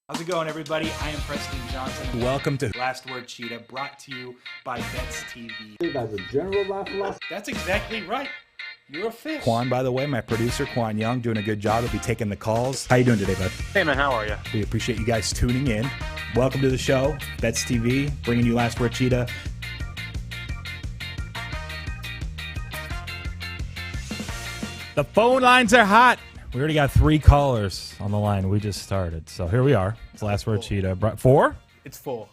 How's it going, everybody? I am Preston Johnson. Welcome to Last Word Cheetah, brought to you by Bets TV. As a general philosophy. That's exactly right. You're a fish. Qwan, by the way, my producer, Qwan Young, doing a good job. He'll be taking the calls. How you doing today, bud? Hey, man, how are you? We appreciate you guys tuning in. Welcome to the show, Bets TV, bringing you Last Word Cheetah. The phone lines are hot. We already got 3 callers on the line. We just started. So here we are. It's Last Word Cheetah. 4? It's full.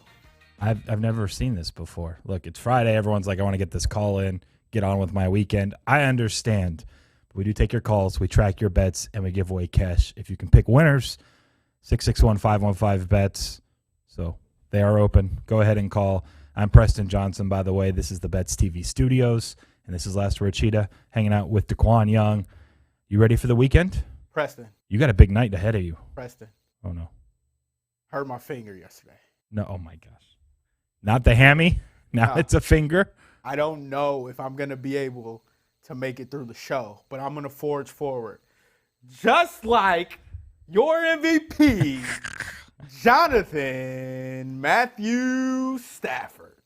I've never seen this before. Look, it's Friday. Everyone's like, I want to get this call in, get on with my weekend. I understand. But we do take your calls. We track your bets, and we give away cash. If you can pick winners, 661-515-BETS. So they are open. Go ahead and call. I'm Preston Johnson, by the way. This is the Bets TV studios, and this is Last Word Cheetah, hanging out with Qwan Young. You ready for the weekend? Preston. You got a big night ahead of you. Preston. Oh, no. Hurt my finger yesterday. No, oh, my gosh. Not the hammy? Now No. It's a finger? I don't know if I'm going to be able to make it through the show, but I'm going to forge forward. Just like your MVP, Jonathan Matthew Stafford.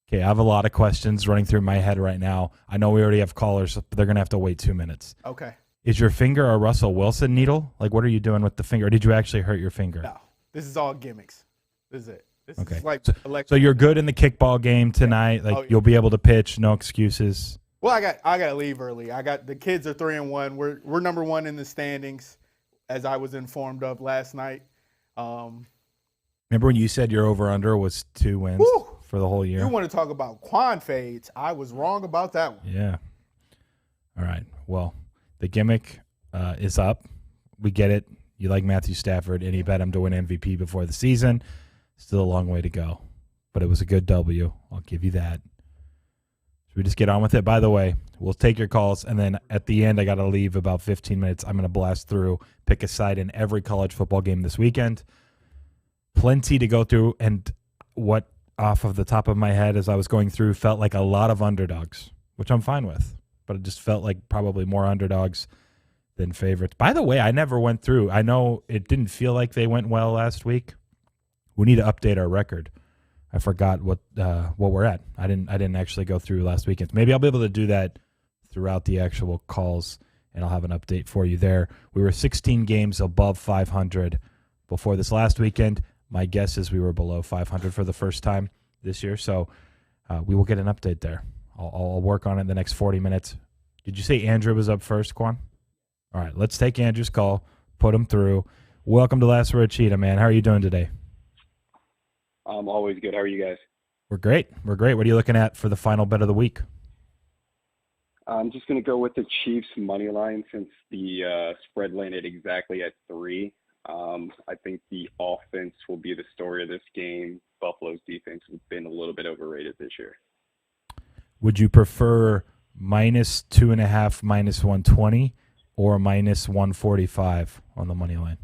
Okay, I have a lot of questions running through my head right now. I know we already have callers, but they're going to have to wait 2 minutes. Okay. Is your finger a Russell Wilson needle? Like, what are you doing with the finger? Or did you actually hurt your finger? No, this is all gimmicks. This is it. This Okay. is like So you're good in the kickball game tonight. Like, Oh, yeah. you'll be able to pitch, no excuses. Well, I got to leave early. The kids are 3-1. We're number 1 in the standings, as I was informed of last night. Remember when you said your over-under was 2 wins Woo! for the whole year? You want to talk about Qwan fades? I was wrong about that one. Yeah. All right. Well, the gimmick is up. We get it. You like Matthew Stafford, and you bet him to win MVP before the season. Still a long way to go, but it was a good W. I'll give you that. Should we just get on with it? By the way, we'll take your calls, and then at the end, I got to leave about 15 minutes. I'm going to blast through, pick a side in every college football game this weekend. Plenty to go through, and what off of the top of my head as I was going through felt like a lot of underdogs, which I'm fine with, but it just felt like probably more underdogs than favorites. By the way, I never went through. I know it didn't feel like they went well last week. We need to update our record. I forgot what we're at. I didn't actually go through last weekend. Maybe I'll be able to do that throughout the actual calls, and I'll have an update for you there. We were 16 games above 500 before this last weekend. My guess is we were below 500 for the first time this year, so we will get an update there. I'll work on it in the next 40 minutes. Did you say Andrew was up first, Qwan? All right, let's take Andrew's call, put him through. Welcome to Last Word Cheetah, man. How are you doing today? I'm always good. How are you guys? We're great. What are you looking at for the final bet of the week? I'm just going to go with the Chiefs money line since the spread landed exactly at 3. I think the offense will be the story of this game. Buffalo's defense has been a little bit overrated this year. Would you prefer -2.5, -120, or -145 on the money line?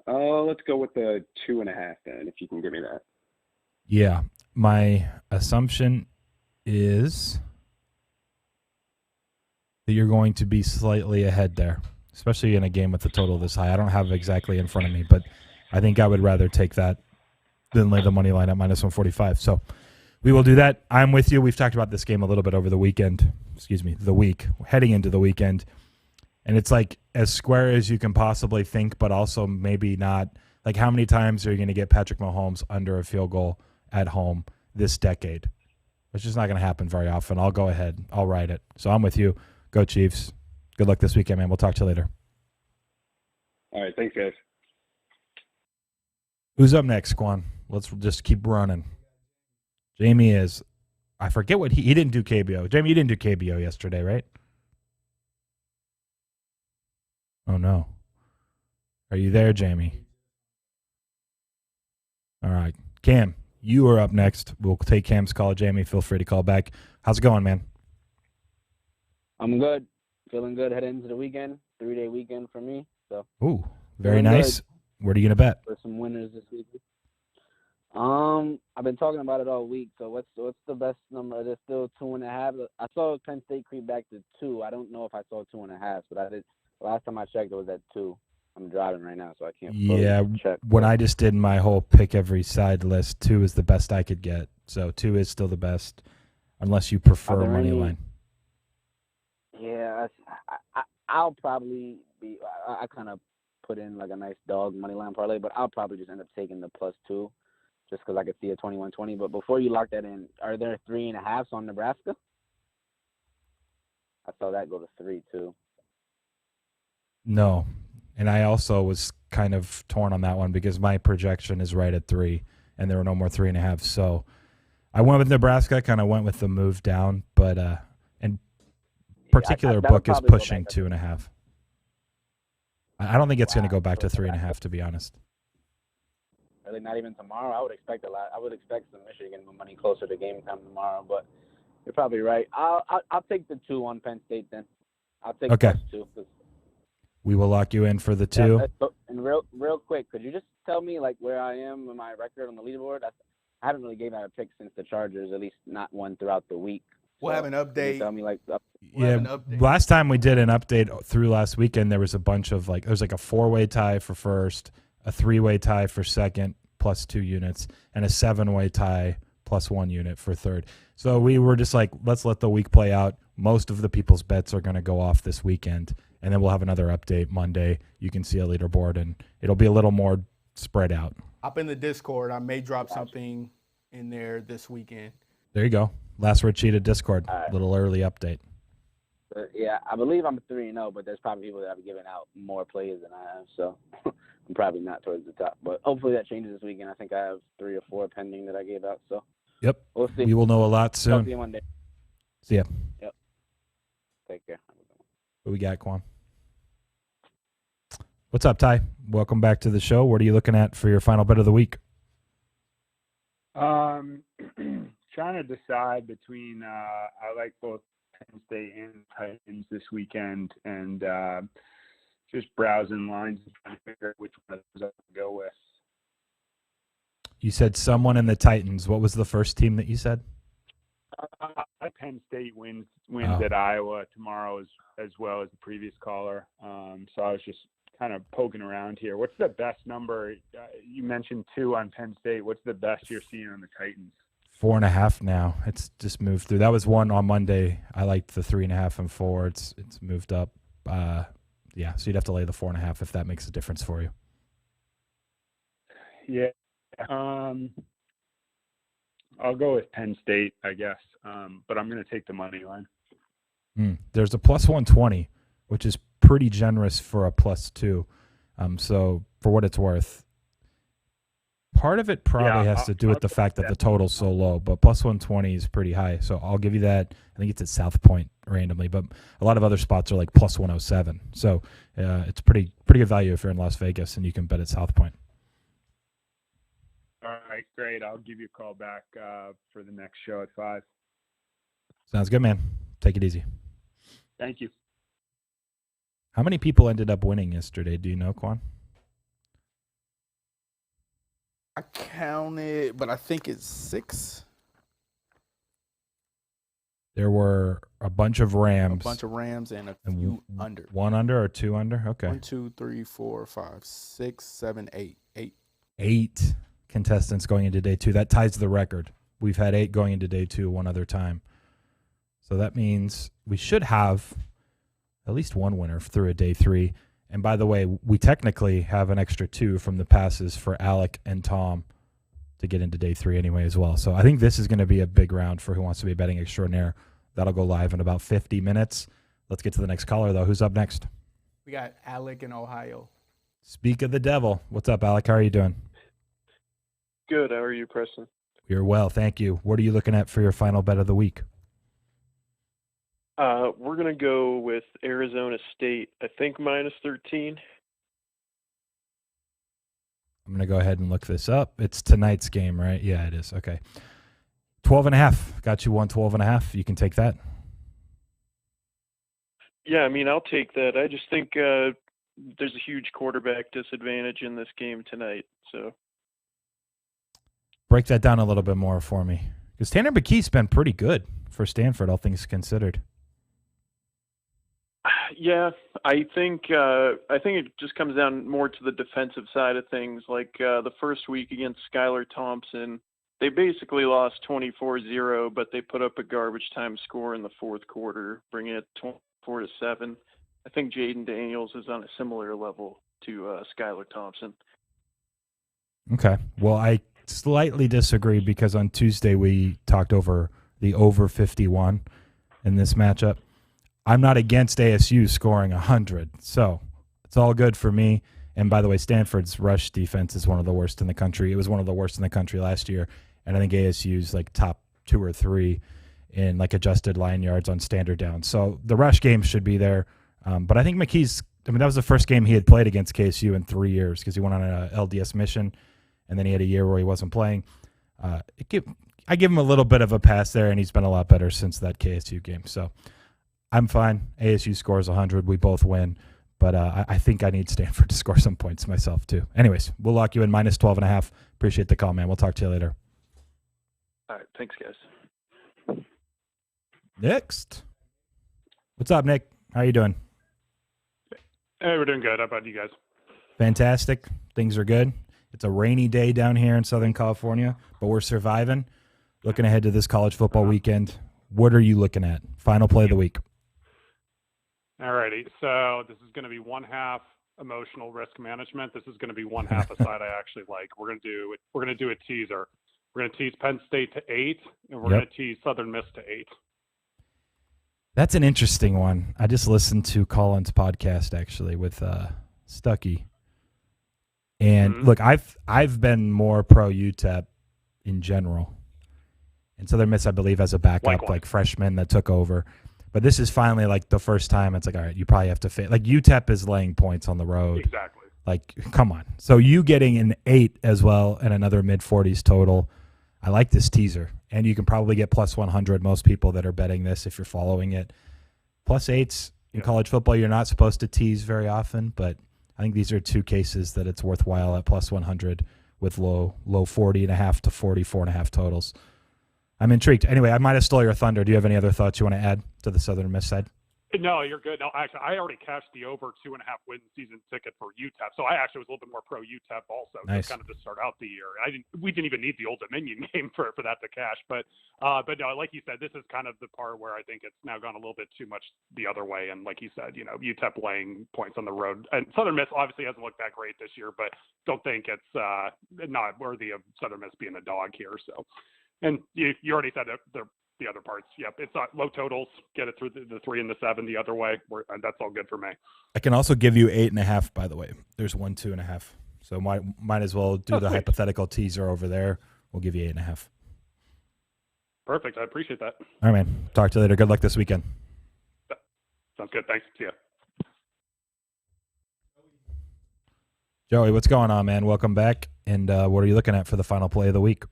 Let's go with the 2.5 then, if you can give me that. Yeah, my assumption is that you're going to be slightly ahead there, especially in a game with the total this high. I don't have it exactly in front of me, but I think I would rather take that than lay the money line at -145. So we will do that. I'm with you. We've talked about this game a little bit over the weekend. The week, heading into the weekend. And it's like as square as you can possibly think, but also maybe not. Like, how many times are you going to get Patrick Mahomes under a field goal at home this decade? It's just not going to happen very often. I'll go ahead. I'll ride it. So I'm with you. Go Chiefs. Good luck this weekend, man. We'll talk to you later. All right, thanks, guys. Who's up next, Qwan? Let's just keep running. Jamie is. I forget what he didn't do KBO. Jamie, you didn't do KBO yesterday, right? Oh, no. Are you there, Jamie? All right. Cam, you are up next. We'll take Cam's call. Jamie, feel free to call back. How's it going, man? I'm good. Feeling good heading into the weekend. 3-day weekend for me. So. Ooh, very Feeling nice. good. Where are you going to bet? For some winners this week. I've been talking about it all week. So what's the best number? There's still 2.5. I saw Penn State creep back to 2. I don't know if I saw 2.5, but I did. Last time I checked, it was at 2. I'm driving right now, so I can't. Yeah, check. when I just did my whole pick every side list, 2 is the best I could get. So 2 is still the best, unless you prefer money line. Yeah, I'll probably be. I kind of put in like a nice dog money line parlay, but I'll probably just end up taking the +2, just because I could see a 21-20. But before you lock that in, are there 3.5s on Nebraska? I saw that go to 3 too. No, and I also was kind of torn on that one because my projection is right at 3, and there were no more 3.5. So I went with Nebraska. Kind of went with the move down, but and particular book is pushing 2.5. I don't think it's going to go back to 3.5, to be honest. Really, not even tomorrow. I would expect a lot. I would expect some Michigan money closer to game time tomorrow, but you're probably right. I'll take the 2 on Penn State then. I'll take Okay. +2. We will lock you in for the 2. Yeah, and real quick, could you just tell me like where I am in my record on the leaderboard? I haven't really gave out a pick since the Chargers, at least not one throughout the week. We'll have an update. Tell me like. Last time we did an update through last weekend, there was a bunch of there was like a 4-way tie for first, a 3-way tie for second +2 units, and a 7-way tie +1 unit for third. So we were just like, let's let the week play out. Most of the people's bets are going to go off this weekend, and then we'll have another update Monday. You can see a leaderboard, and it'll be a little more spread out. Hop in the Discord. I may drop something in there this weekend. There you go. Last Word Cheetah Discord. Right. Little early update. Yeah, I believe I'm 3-0, but there's probably people that have given out more plays than I have, so I'm probably not towards the top. But hopefully that changes this weekend. I think I have 3 or 4 pending that I gave out. So yep, we'll see. We will know a lot soon. Talk to you Monday. See ya. Yep. Take care. What we got, Qwan? What's up, Ty? Welcome back to the show. What are you looking at for your final bet of the week? Trying to decide between I like both Penn State and Titans this weekend, and just browsing lines and trying to figure out which one of those I can go with. You said someone in the Titans. What was the first team that you said? Penn State wins at Iowa tomorrow as well as the previous caller. So I was just kind of poking around here. What's the best number? You mentioned 2 on Penn State. What's the best you're seeing on the Titans? 4.5 now. It's just moved through. That was 1 on Monday. I liked the 3.5 and 4. It's moved up. Yeah, so you'd have to lay the 4.5 if that makes a difference for you. Yeah. I'll go with Penn State, I guess. But I'm going to take the money line. There's a +120, which is pretty generous for a +2. So for what it's worth, part of it probably has to do with the fact that the total's so low, but +120 is pretty high. So I'll give you that. I think it's at South Point randomly, but a lot of other spots are like +107. So it's pretty good value if you're in Las Vegas and you can bet at South Point. All right, great. I'll give you a call back for the next show at 5. Sounds good, man. Take it easy. Thank you. How many people ended up winning yesterday? Do you know, Qwan? I counted, but I think it's 6. There were a bunch of Rams. And a few under. 1 under or 2 under? Okay. 1, 2, 3, 4, 5, 6, 7, 8. 8 contestants going into day 2. That ties the record. We've had 8 going into day 2 one other time. So that means we should have at least 1 winner through a day 3. And by the way, we technically have an extra 2 from the passes for Alec and Tom to get into day 3 anyway as well. So I think this is going to be a big round for Who Wants to Be a Betting Extraordinaire. That'll go live in about 50 minutes. Let's get to the next caller, though. Who's up next? We got Alec in Ohio. Speak of the devil. What's up, Alec? How are you doing? Good. How are you, Preston? You're well, thank you. What are you looking at for your final bet of the week? We're going to go with Arizona State, I think -13. I'm going to go ahead and look this up. It's tonight's game, right? Yeah, it is. Okay. 12.5. Got you 12.5. You can take that. Yeah, I mean, I'll take that. I just think there's a huge quarterback disadvantage in this game tonight. So break that down a little bit more for me. Because Tanner McKee's been pretty good for Stanford, all things considered. Yeah, I think it just comes down more to the defensive side of things. Like the first week against Skylar Thompson, they basically lost 24-0, but they put up a garbage time score in the fourth quarter, bringing it 24-7. I think Jaden Daniels is on a similar level to Skylar Thompson. Okay. Well, I slightly disagree because on Tuesday we talked over the over 51 in this matchup. I'm not against ASU scoring 100, so it's all good for me. And by the way, Stanford's rush defense is one of the worst in the country. It was one of the worst in the country last year, and I think ASU's like top 2 or 3 in like adjusted line yards on standard downs. So the rush game should be there. But I think that was the first game he had played against KSU in 3 years because he went on an LDS mission, and then he had a year where he wasn't playing. I give him a little bit of a pass there, and he's been a lot better since that KSU game. So I'm fine. ASU scores 100. We both win. But I think I need Stanford to score some points myself, too. Anyways, we'll lock you in minus 12.5. Appreciate the call, man. We'll talk to you later. All right. Thanks, guys. Next. What's up, Nick? How you doing? Hey, we're doing good. How about you guys? Fantastic. Things are good. It's a rainy day down here in Southern California, but we're surviving. Looking ahead to this college football weekend. What are you looking at? Final play of the week. All righty. So this is going to be one half emotional risk management. This is going to be one half a side I actually like. We're going to do a teaser. We're going to tease Penn State to 8, and we're going to tease Southern Miss to 8. That's an interesting one. I just listened to Colin's podcast actually with Stuckey. And look, I've been more pro UTEP in general. And Southern Miss, I believe, has a backup like freshman that took over. But this is finally like the first time it's like, all right, you probably have to fit. Like UTEP is laying points on the road. Exactly. Like, come on. So you getting an 8 as well and another mid-40s total. I like this teaser. And you can probably get plus 100. Most people that are betting this, if you're following it. Plus 8s in college football, you're not supposed to tease very often. But I think these are 2 cases that it's worthwhile at plus 100 with low 40.5 to 44.5 totals. I'm intrigued. Anyway, I might have stole your thunder. Do you have any other thoughts you want to add to the Southern Miss side? No, you're good. No, actually, I already cashed the over 2.5 win season ticket for UTEP, so I actually was a little bit more pro UTEP also. Nice. Just kind of to start out the year. We didn't even need the Old Dominion game for that to cash, but no, like you said, this is kind of the part where I think it's now gone a little bit too much the other way, and like you said, UTEP laying points on the road, and Southern Miss obviously hasn't looked that great this year, but don't think it's not worthy of Southern Miss being a dog here. So. And you already said the other parts. Yep, it's low totals. Get it through the 3 and the 7 the other way. That's all good for me. I can also give you 8.5. By the way, there's 1 2.5. So might as well do the hypothetical teaser over there. We'll give you 8.5. Perfect. I appreciate that. All right, man. Talk to you later. Good luck this weekend. Sounds good. Thanks. See ya. Joey, what's going on, man? Welcome back. And what are you looking at for the final play of the week?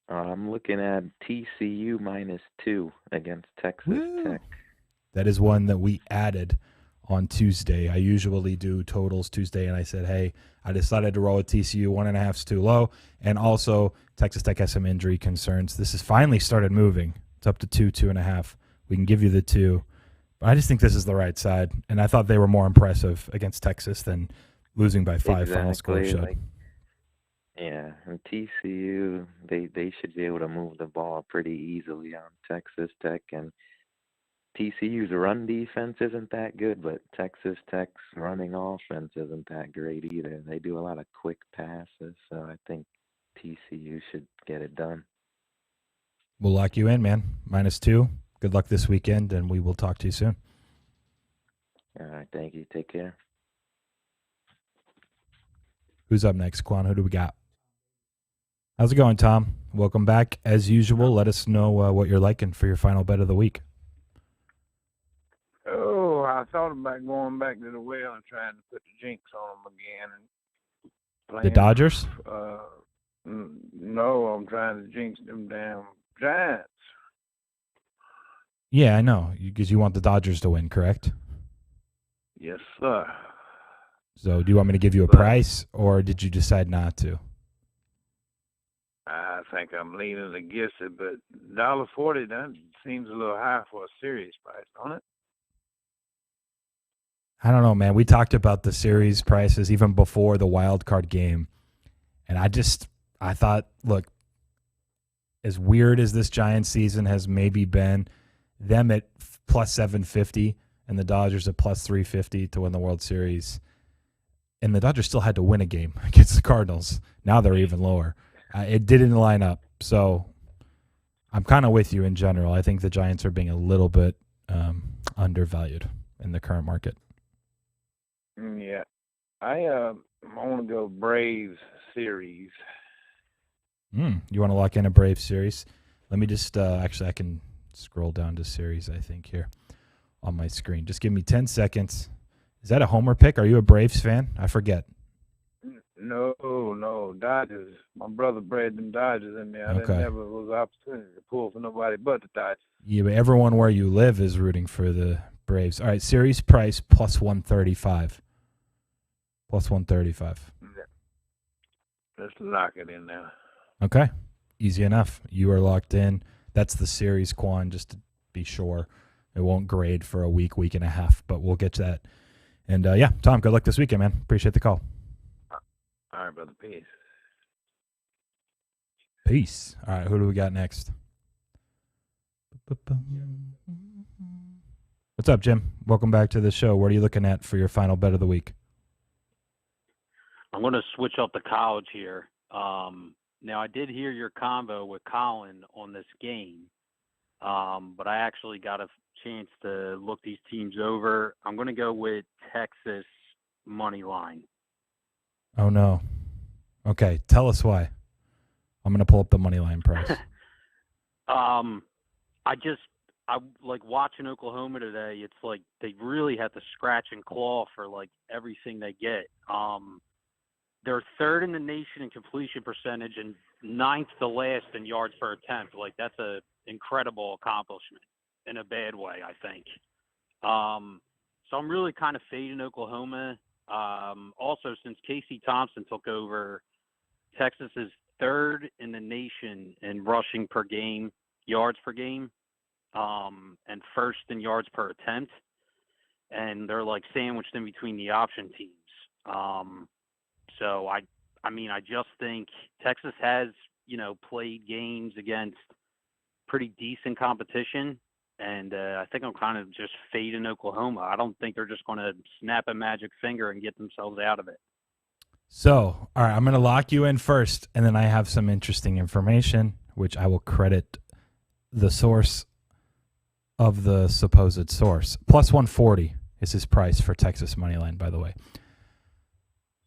I'm looking at TCU -2 against Texas Tech. That is one that we added on Tuesday. I usually do totals Tuesday, and I said, hey, I decided to roll with TCU. 1.5 is too low. And also, Texas Tech has some injury concerns. This has finally started moving. It's up to 2.5. We can give you the 2. But I just think this is the right side. And I thought they were more impressive against Texas than losing by 5 final score showed. Yeah, and TCU, they should be able to move the ball pretty easily on Texas Tech. And TCU's run defense isn't that good, but Texas Tech's running offense isn't that great either. They do a lot of quick passes, so I think TCU should get it done. We'll lock you in, man. -2. Good luck this weekend, and we will talk to you soon. All right, thank you. Take care. Who's up next, Qwan? Who do we got? How's it going, Tom? Welcome back. As usual, let us know what you're liking for your final bet of the week. Oh, I thought about going back to the well and trying to put the jinx on them again. The Dodgers? No, I'm trying to jinx them damn Giants. Yeah, I know, because you want the Dodgers to win, correct? Yes, sir. So do you want me to give you a price, or did you decide not to? I think I'm leaning against it, but $1.40 that seems a little high for a serious price, don't it? I don't know, man. We talked about the series prices even before the wild card game. And I thought, look, as weird as this Giants season has maybe been, them at plus 750 and the Dodgers at plus 350 to win the World Series. And the Dodgers still had to win a game against the Cardinals. Now they're even lower. It didn't line up. So I'm kind of with you in general. I think the Giants are being a little bit undervalued in the current market. Yeah. I want to go Braves series. You want to lock in a Braves series? Let me just actually I can scroll down to series, I think, here on my screen. Just give me 10 seconds. Is that a homer pick? Are you a Braves fan? I forget. No, Dodgers. My brother bred them Dodgers in there. Okay. There never was an opportunity to pull for nobody but the Dodgers. Yeah, but everyone where you live is rooting for the Braves. All right, series price plus 135. Plus 135. Yeah. Let's lock it in there. Okay, easy enough. You are locked in. That's the series, Qwan, just to be sure. It won't grade for a week and a half, but we'll get to that. And, yeah, Tom, good luck this weekend, man. Appreciate the call. All right, brother. Peace. Peace. All right, who do we got next? What's up, Jim? Welcome back to the show. What are you looking at for your final bet of the week? I'm going to switch up the college here. Now, I did hear your convo with Colin on this game, but I actually got a chance to look these teams over. I'm going to go with Texas money line. Oh, no. Okay, tell us why. I'm going to pull up the money line price. I like watching Oklahoma today. It's like they really have to scratch and claw for like everything they get. They're third in the nation in completion percentage and ninth to last in yards per attempt. Like that's a incredible accomplishment in a bad way, I think. So I'm really kind of fading Oklahoma. Also, since Casey Thompson took over, Texas is third in the nation in rushing per game, yards per game, and first in yards per attempt. And they're like sandwiched in between the option teams. So I just think Texas has, played games against pretty decent competition. And I think I'm kind of just fading Oklahoma. I don't think they're just going to snap a magic finger and get themselves out of it. So, all right, I'm going to lock you in first, and then I have some interesting information, which I will credit the source of the supposed source. Plus 140 is his price for Texas money line, by the way.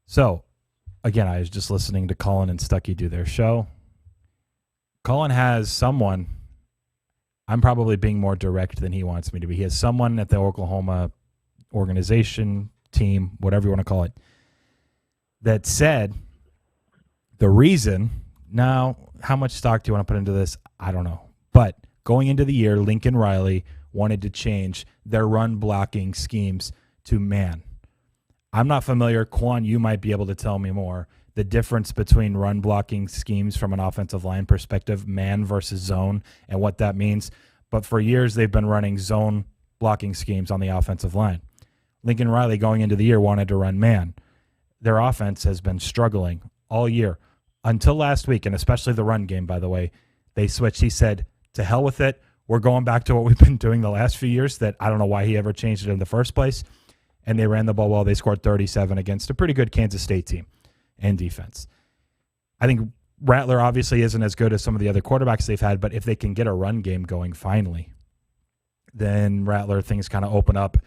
So, again, I was just listening to Colin and Stuckey do their show. Colin has someone, I'm probably being more direct than he wants me to be. He has someone at the Oklahoma organization, team, whatever you want to call it, that said the reason, now how much stock do you want to put into this? I don't know. But going into the year, Lincoln Riley wanted to change their run blocking schemes to man. I'm not familiar. Qwan, you might be able to tell me more. The difference between run blocking schemes from an offensive line perspective, man versus zone, and what that means. But for years, they've been running zone blocking schemes on the offensive line. Lincoln Riley going into the year wanted to run man. Their offense has been struggling all year until last week, and especially the run game, by the way. They switched. He said, to hell with it. We're going back to what we've been doing the last few years that I don't know why he ever changed it in the first place. And they ran the ball well. They scored 37 against a pretty good Kansas State team and defense. I think Rattler obviously isn't as good as some of the other quarterbacks they've had, but if they can get a run game going finally, then Rattler things kind of open up.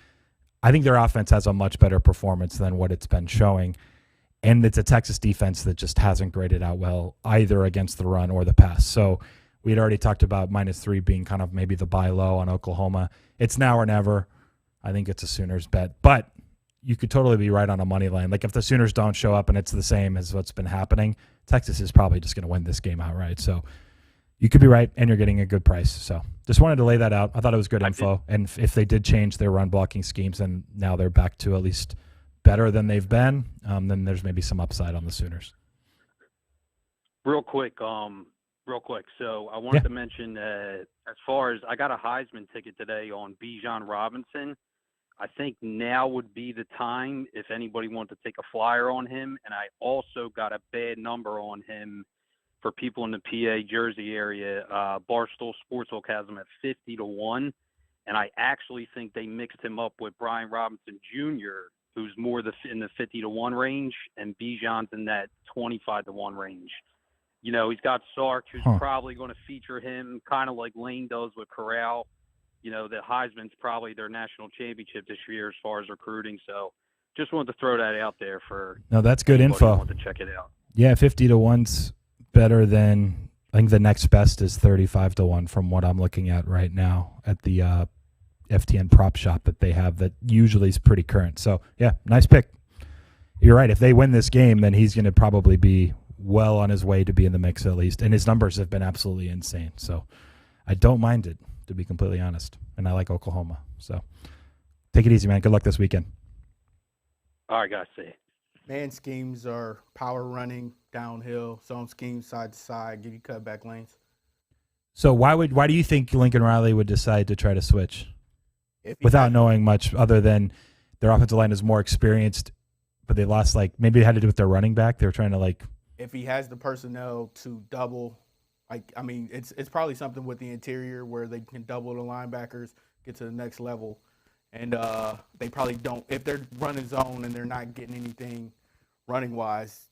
I think their offense has a much better performance than what it's been showing. And it's a Texas defense that just hasn't graded out well either against the run or the pass. So we had already talked about -3 being kind of maybe the buy low on Oklahoma. It's now or never. I think it's a Sooners bet. But you could totally be right on a money line. Like if the Sooners don't show up and it's the same as what's been happening, Texas is probably just going to win this game outright. So you could be right, and you're getting a good price. So just wanted to lay that out. I thought it was good info. And if they did change their run blocking schemes and now they're back to at least better than they've been, then there's maybe some upside on the Sooners. Real quick. So I wanted to mention as far as I got a Heisman ticket today on Bijan Robinson. I think now would be the time if anybody wanted to take a flyer on him. And I also got a bad number on him for people in the PA Jersey area. Barstool Sportsbook has him at 50-1. And I actually think they mixed him up with Brian Robinson Jr., who's more in the 50-1 range, and Bijan's in that 25-1 range. You know, he's got Sark, who's probably going to feature him kind of like Lane does with Corral. You know, the Heisman's probably their national championship this year as far as recruiting. So just wanted to throw that out there for no, that's good info. Want to check it out. Yeah, 50-1's better than, I think the next best is 35-1 from what I'm looking at right now at the FTN prop shop that they have that usually is pretty current. So, yeah, nice pick. You're right. If they win this game, then he's going to probably be well on his way to be in the mix at least. And his numbers have been absolutely insane. So I don't mind it, to be completely honest. And I like Oklahoma. So take it easy, man. Good luck this weekend. All right, guys. See you. Man schemes are power running, downhill, zone schemes side to side, give you cutback lanes. So why do you think Lincoln Riley would decide to try to switch without knowing much other than their offensive line is more experienced, but they lost maybe it had to do with their running back. They were trying to if he has the personnel to double, it's probably something with the interior where they can double the linebackers, get to the next level. And they probably don't, if they're running zone and they're not getting anything running wise,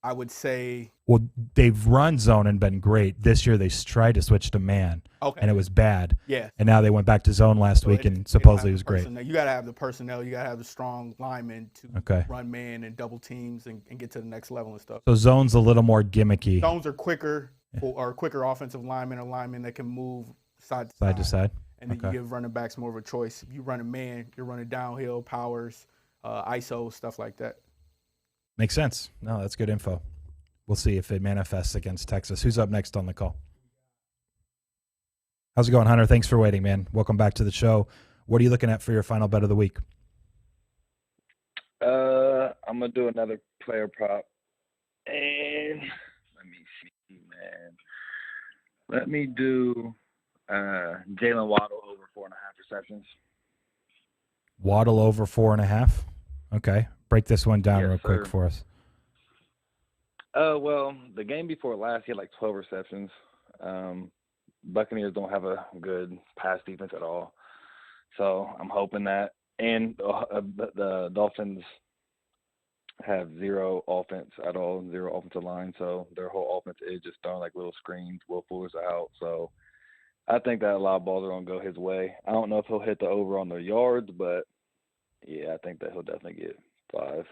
I would say. Well, they've run zone and been great. This year they tried to switch to man, and it was bad. Yeah. And now they went back to zone last week, and supposedly it was great. You got to have the personnel. You got to have the strong linemen to run man and double teams and get to the next level and stuff. So zone's a little more gimmicky. Zones are quicker, or quicker offensive linemen or linemen that can move side to side. And then you give running backs more of a choice. If you run a man, you're running downhill, powers, ISO, stuff like that. Makes sense. No, that's good info. We'll see if it manifests against Texas. Who's up next on the call? How's it going, Hunter? Thanks for waiting, man. Welcome back to the show. What are you looking at for your final bet of the week? I'm going to do another player prop. And let me see, man. Let me do Jalen Waddle over 4.5 receptions. Waddle over 4.5? Okay. Break this one down real quick for us. Well, the game before last, he had 12 receptions. Buccaneers don't have a good pass defense at all. So I'm hoping that. And the Dolphins have zero offense at all, zero offensive line. So their whole offense is just throwing little screens. Will Fuller's out. So I think that a lot of balls are going to go his way. I don't know if he'll hit the over on the yards, but, yeah, I think that he'll definitely get 5.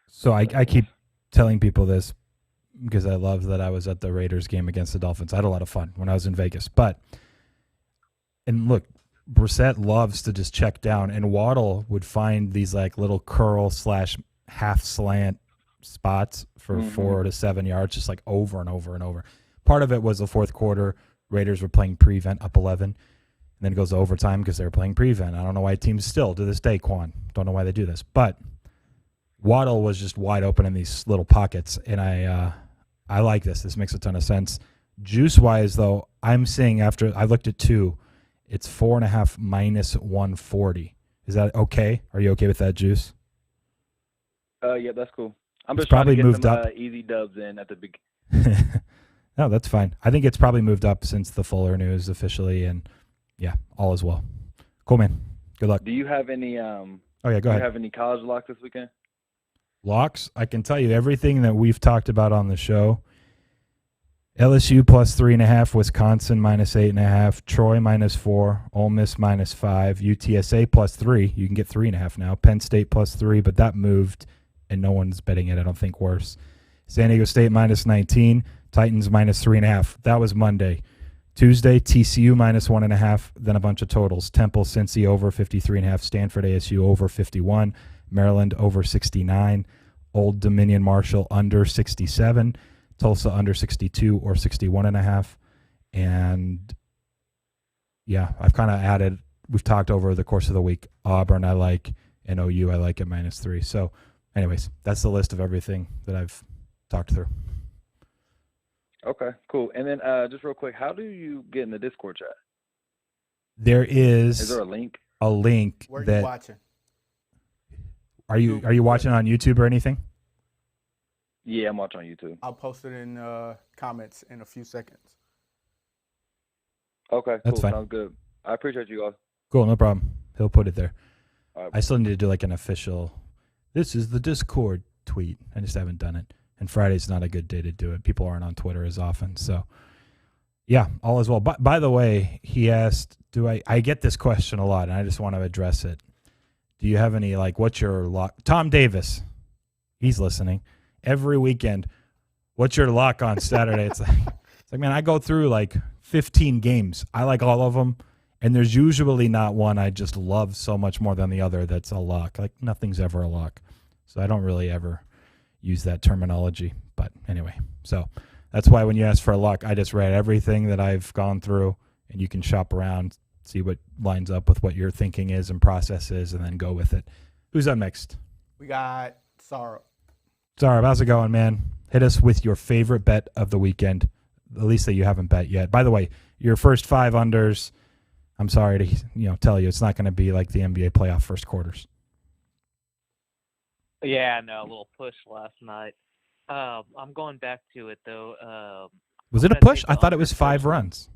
So I keep telling people this because I love that I was at the Raiders game against the Dolphins. I had a lot of fun when I was in Vegas. And look, Brissett loves to just check down, and Waddle would find these little curl / half slant spots for 4 to 7 yards, just over and over and over. Part of it was the fourth quarter. Raiders were playing prevent up 11, and then it goes to overtime because they were playing prevent. I don't know why teams still, to this day, Qwan, don't know why they do this. But Waddle was just wide open in these little pockets, and I like this. This makes a ton of sense. Juice-wise, though, I'm seeing after I looked at 2, it's 4.5 minus 140. Is that okay? Are you okay with that, Juice? Yeah, that's cool. I'm just probably trying to get moved some up. Easy dubs in at the beginning. No, that's fine. I think it's probably moved up since the Fuller news officially, and yeah, all is well. Cool, man. Good luck. Do you have any? Oh yeah, go ahead. Do you have any college locks this weekend? Locks? I can tell you everything that we've talked about on the show. LSU plus 3.5, Wisconsin minus 8.5, Troy minus 4, Ole Miss minus 5, UTSA plus 3. You can get 3.5 now. Penn State plus 3, but that moved, and no one's betting it. I don't think worse. San Diego State minus 19, Titans minus 3.5. That was Monday. Tuesday, TCU minus 1.5. Then a bunch of totals: Temple, Cincy over 53.5, Stanford, ASU over 51, Maryland over 69, Old Dominion, Marshall under 67. Tulsa under 62 or 61.5. And yeah, I've kind of added, we've talked over the course of the week, Auburn I like, and OU I like at minus 3. So anyways, that's the list of everything that I've talked through. Okay, cool. And then just real quick, how do you get in the Discord chat? Is there a link? a link Where are that you watching? are you watching on YouTube or anything? Yeah, I'm watching on YouTube. I'll post it in comments in a few seconds. Okay, That's cool. fine. Sounds good. I appreciate you guys. Cool, no problem. He'll put it there. All right. I still need to do like an official, this is the Discord tweet. I just haven't done it. And Friday's not a good day to do it. People aren't on Twitter as often. So, yeah, all is well. By the way, he asked, I get this question a lot, and I just want to address it. Do you have any, like, what's your lock? Tom Davis, he's listening. Every weekend, what's your lock on Saturday? It's like, man, I go through like 15 games. I like all of them. And there's usually not one I just love so much more than the other that's a lock. Like, nothing's ever a lock. So I don't really ever use that terminology. But anyway, so that's why when you ask for a lock, I just read everything that I've gone through, and you can shop around, see what lines up with what your thinking is and process is, and then go with it. Who's up next? We got Sorrow. Sorry, how's it going, man? Hit us with your favorite bet of the weekend, at least that you haven't bet yet. By the way, your first 5 unders, I'm sorry to tell you, it's not going to be like the NBA playoff first quarters. Yeah, no, a little push last night. I'm going back to it though. Was it a push? I thought it was 5 runs.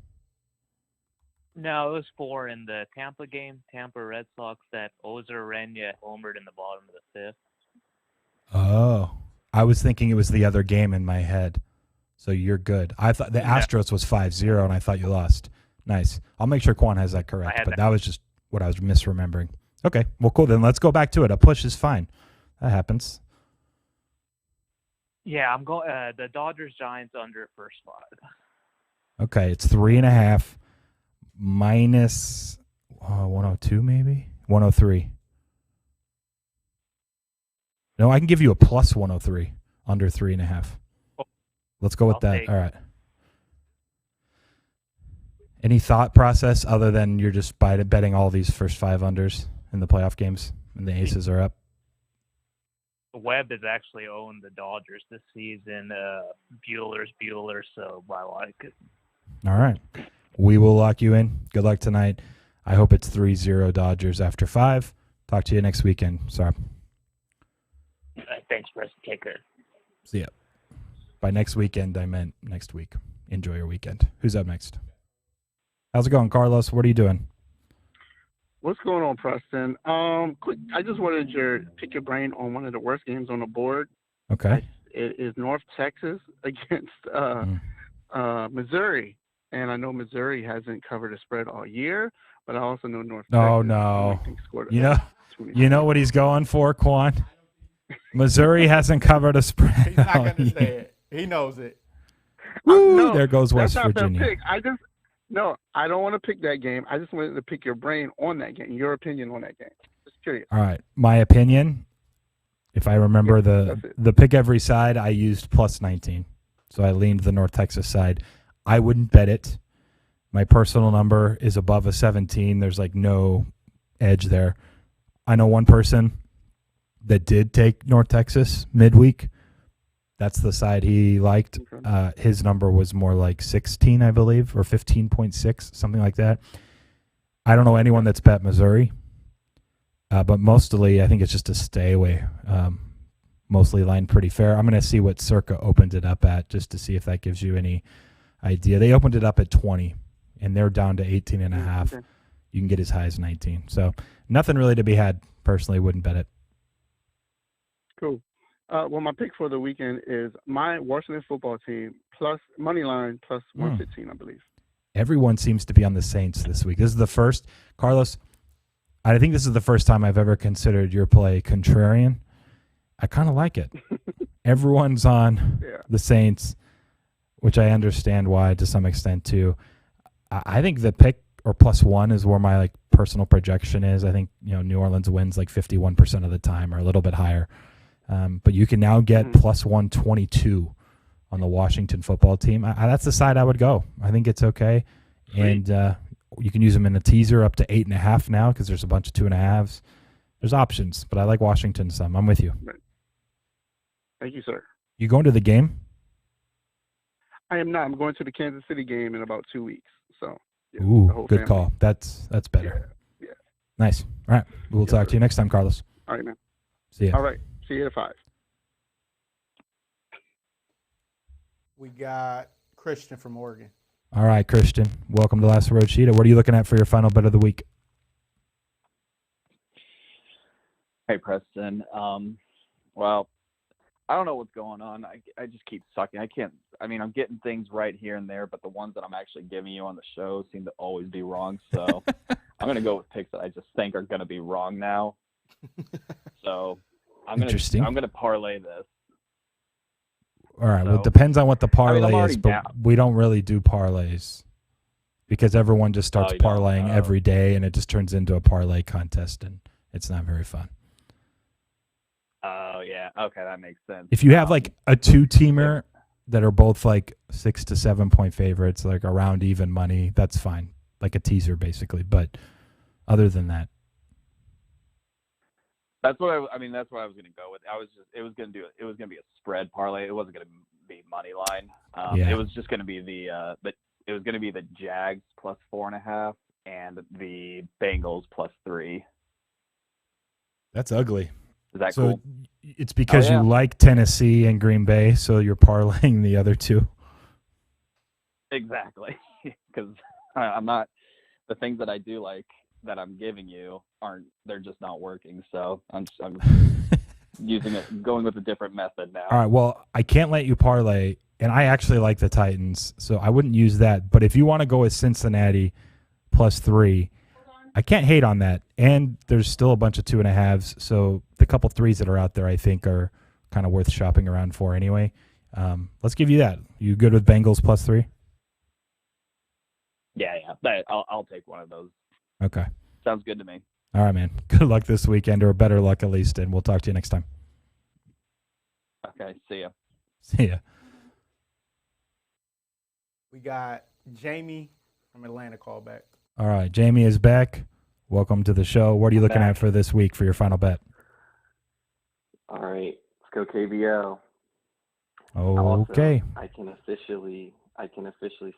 No, it was 4 in the Tampa game. Tampa Red Sox that Ozarenya homered in the bottom of the 5th. Oh, I was thinking it was the other game in my head. So you're good. I thought the Astros was 5-0, and I thought you lost. Nice. I'll make sure Qwan has that correct, but that was just what I was misremembering. Okay, well, cool. Then let's go back to it. A push is fine. That happens. Yeah, I'm going the Dodgers Giants under first 5. Okay, it's 3.5 minus 102 maybe 103. No, I can give you a plus 103 under 3.5. Let's go with that. All right. Any thought process other than you're just betting all these first 5 unders in the playoff games and the aces are up? Webb has actually owned the Dodgers this season. Bueller, so I like it. All right. We will lock you in. Good luck tonight. I hope it's 3-0 Dodgers after 5. Talk to you next weekend. Sorry. Thanks, Preston. Take care. See ya. By next weekend, I meant next week. Enjoy your weekend. Who's up next? How's it going, Carlos? What are you doing? What's going on, Preston? Quick, I just wanted to pick your brain on one of the worst games on the board. Okay. It is North Texas against Missouri. And I know Missouri hasn't covered a spread all year, but I also know North Texas. Oh, no. You know what he's going for, Qwan? Missouri hasn't covered a spread. He's not going to say it. He knows it. Woo, no, there goes West that's not Virginia. Pick. I don't want to pick that game. I just wanted to pick your brain on that game, your opinion on that game. Just curious. All right. My opinion, if I remember the pick every side, I used plus 19. So I leaned the North Texas side. I wouldn't bet it. My personal number is above a 17. There's like no edge there. I know one person that did take North Texas midweek. That's the side he liked. His number was more like 16, I believe, or 15.6, something like that. I don't know anyone that's bet Missouri, but mostly I think it's just a stay away. Mostly lined pretty fair. I'm going to see what Circa opened it up at just to see if that gives you any idea. They opened it up at 20, and they're down to 18.5. Okay. You can get as high as 19. So nothing really to be had. Personally, wouldn't bet it. Cool. Well, my pick for the weekend is my Washington football team plus money line plus 115, I believe. Everyone seems to be on the Saints this week. This is the first, Carlos, I think this is the first time I've ever considered your play contrarian. I kind of like it. Everyone's on the Saints, which I understand why to some extent too. I think the pick or plus 1 is where my personal projection is. I think New Orleans wins 51% of the time or a little bit higher. But you can now get plus 122 on the Washington football team. That's the side I would go. I think it's okay. Sweet. And you can use them in a teaser up to 8.5 now because there's a bunch of 2.5s. There's options, but I like Washington some. I'm with you. Right. Thank you, sir. You going to the game? I am not. I'm going to the Kansas City game in about 2 weeks. So. Yeah, ooh, good call. That's better. Yeah. Nice. All right. We'll talk to you next time, Carlos. All right, man. See ya. All right. See you at 5. We got Christian from Oregon. All right, Christian. Welcome to Last Road Cheetah. What are you looking at for your final bet of the week? Hey, Preston. Well, I don't know what's going on. I just keep sucking. I'm getting things right here and there, but the ones that I'm actually giving you on the show seem to always be wrong. So I'm going to go with picks that I just think are going to be wrong now. So I'm going to parlay this. All right. Well, it depends on what the parlay is, but down. we don't really do parlays because everyone just starts parlaying every day, and it just turns into a parlay contest, and it's not very fun. Oh, yeah. Okay, that makes sense. If you have like a 2-teamer that are both like 6 to 7 point favorites, like around even money, that's fine. Like a teaser, basically. But other than that, that's what I was going to go with. It was going to be a spread parlay. It wasn't going to be money line. It was just going to be the Jags plus 4.5 and the Bengals plus 3. that's ugly. Is that So cool? it's because you like Tennessee and Green Bay, so you're parlaying the other two. Exactly, because I'm not the things that I do like that I'm giving you they're just not working. So I'm going with a different method now. All right. Well, I can't let you parlay, and I actually like the Titans, so I wouldn't use that. But if you want to go with Cincinnati plus 3, I can't hate on that. And there's still a bunch of 2.5s, so the couple 3s that are out there I think are kind of worth shopping around for anyway. Let's give you that. You good with Bengals plus 3? Yeah. But I'll take one of those. Okay. Sounds good to me. All right, man. Good luck this weekend, or better luck at least, and we'll talk to you next time. Okay. See ya. See ya. We got Jamie from Atlanta call back. All right, Jamie is back. Welcome to the show. What are you looking at for this week for your final bet? All right, let's go KBO. Okay. I can officially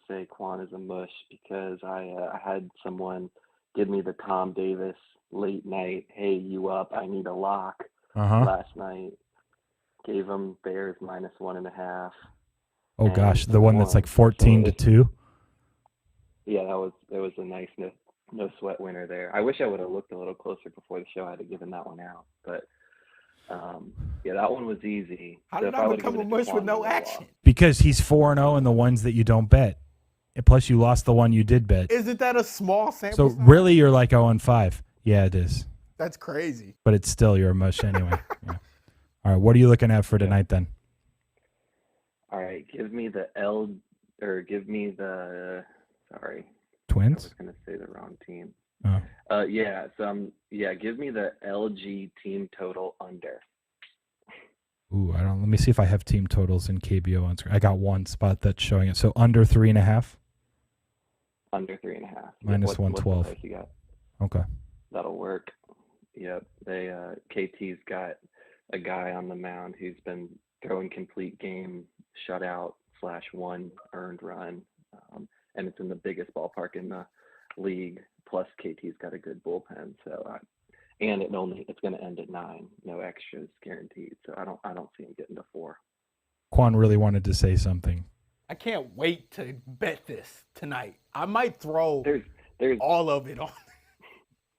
say Qwan is a mush because I had someone give me the Tom Davis late night, hey, you up, I need a lock last night. Gave him Bears minus 1.5. Oh gosh, the one that's like 14-2. Yeah, it was a nice no sweat winner there. I wish I would have looked a little closer before the show. I had to given that one out, but that one was easy. How did I become a mush with no action? Because he's 4-0 in the ones that you don't bet. And plus, you lost the one you did bet. Isn't that a small sample size? Really, you're like 0-5. Yeah, it is. That's crazy. But it's still you're a mush anyway. Yeah. All right, what are you looking at for tonight then? All right, give me the sorry. Twins? I was going to say the wrong team. Oh. Give me the LG team total under. Ooh, let me see if I have team totals in KBO on screen. I got one spot that's showing it. So under 3.5? Under 3.5. Minus 112. What you got? Okay. That'll work. Yep. They KT's got a guy on the mound who's been throwing complete game shutout /1 earned run. And it's in the biggest ballpark in the league. Plus KT's got a good bullpen. So and it's going to end at 9. No extras guaranteed. So I don't see him getting to 4. Qwan really wanted to say something. I can't wait to bet this tonight. I might throw there's all of it on.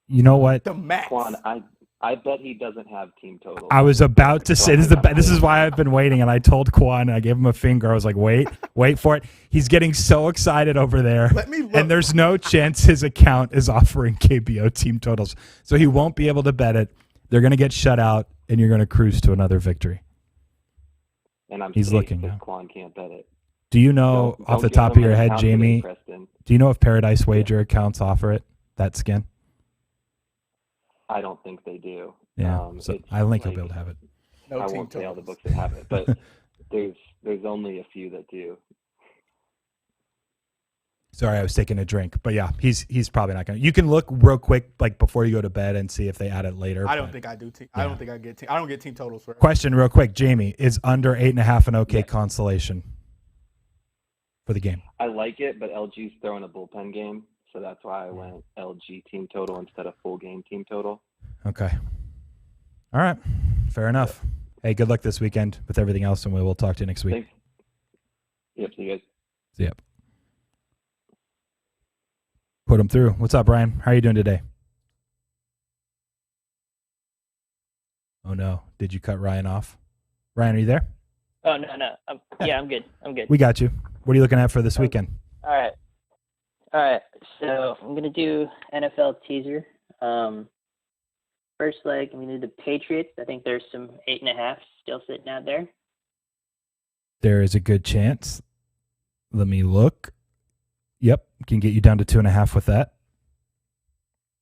You know what? The max. Qwan, I bet he doesn't have team total. I was about to say this is why I've been waiting, and I told Qwan, I gave him a finger. I was like, wait for it. He's getting so excited over there, and there's no chance his account is offering KBO team totals, so he won't be able to bet it. They're going to get shut out, and you're going to cruise to another victory. And He's looking now. Qwan can't bet it. Do you know off the top of your head, Jamie? Do you know if Paradise Wager accounts offer it, that skin? I don't think they do. Yeah, so I don't think he'll be able to have it. I won't say all the books that have it, but there's only a few that do. Sorry, I was taking a drink, but yeah, he's probably not going to. You can look real quick, like before you go to bed, and see if they add it later. I don't think I do. I don't think I get. I don't get team totals for it. Question, real quick, Jamie, is under 8.5 an okay consolation for the game? I like it, but LG's throwing a bullpen game, so that's why I went LG team total instead of full game team total. Okay. All right. Fair enough. Hey, good luck this weekend with everything else, and we will talk to you next week. Thanks. Yep, see you guys. See ya. Put them through. What's up, Brian? How are you doing today? Oh, no. Did you cut Ryan off? Ryan, are you there? Oh, no. Yeah, I'm good. We got you. What are you looking at for this weekend? All right. So I'm going to do NFL teaser. First leg, I'm going to do the Patriots. I think there's some 8.5 still sitting out there. There is a good chance. Let me look. Yep, can get you down to 2.5 with that.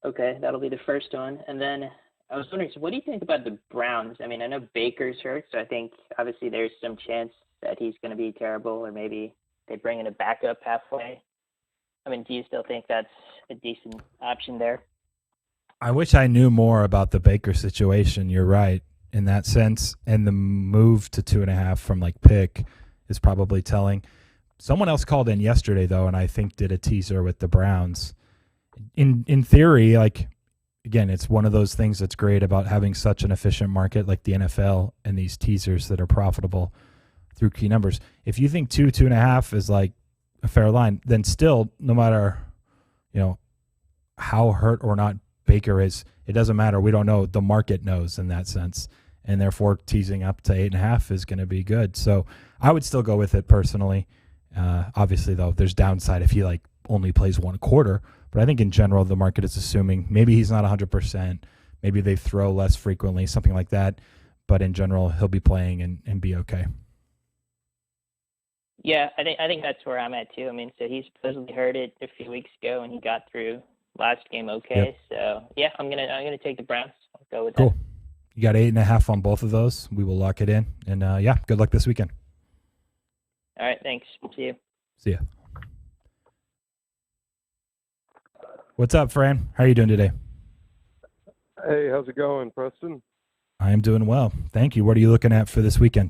Okay, that'll be the first one. And then I was wondering, so what do you think about the Browns? I mean, I know Baker's hurt, so I think obviously there's some chance that he's going to be terrible, or maybe they bring in a backup halfway. I mean, do you still think that's a decent option there? I wish I knew more about the Baker situation. You're right in that sense. And the move to 2.5 from like pick is probably telling. Someone else called in yesterday, though, and I think did a teaser with the Browns. In theory, like, again, it's one of those things that's great about having such an efficient market like the NFL and these teasers that are profitable through key numbers. If you think 2.5 is like a fair line, then still, no matter, how hurt or not Baker is, it doesn't matter. We don't know. The market knows in that sense. And therefore, teasing up to 8.5 is going to be good. So I would still go with it personally. Obviously, though, there's downside if he only plays one quarter. But I think in general, the market is assuming maybe he's not 100%. Maybe they throw less frequently, something like that. But in general, he'll be playing and be okay. Yeah, I think that's where I'm at too. I mean, so he supposedly heard it a few weeks ago, and he got through last game okay. Yep. So yeah, I'm gonna take the Browns. I'll go with Cool. that. You got 8.5 on both of those. We will lock it in. And good luck this weekend. All right, thanks. See you. See ya. What's up, Fran? How are you doing today? Hey, how's it going, Preston? I am doing well. Thank you. What are you looking at for this weekend?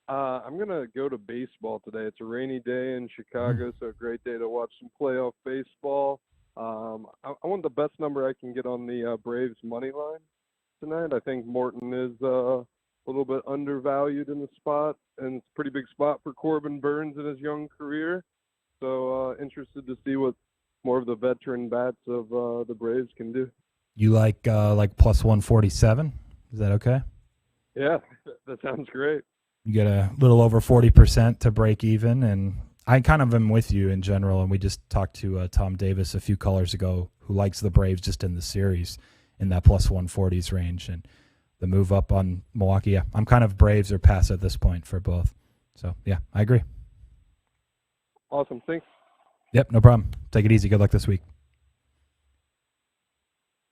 I'm going to go to baseball today. It's a rainy day in Chicago, so a great day to watch some playoff baseball. I want the best number I can get on the Braves money line tonight. I think Morton is a little bit undervalued in the spot, and it's a pretty big spot for Corbin Burns in his young career. So interested to see what more of the veteran bats of the Braves can do. You like plus 147? Is that okay? Yeah, that sounds great. You get a little over 40% to break even, and I kind of am with you in general. And we just talked to Tom Davis a few callers ago, who likes the Braves just in the series in that plus 140s range, and the move up on Milwaukee. Yeah, I'm kind of Braves or pass at this point for both. So yeah, I agree. Awesome, thanks. Yep, no problem. Take it easy. Good luck this week.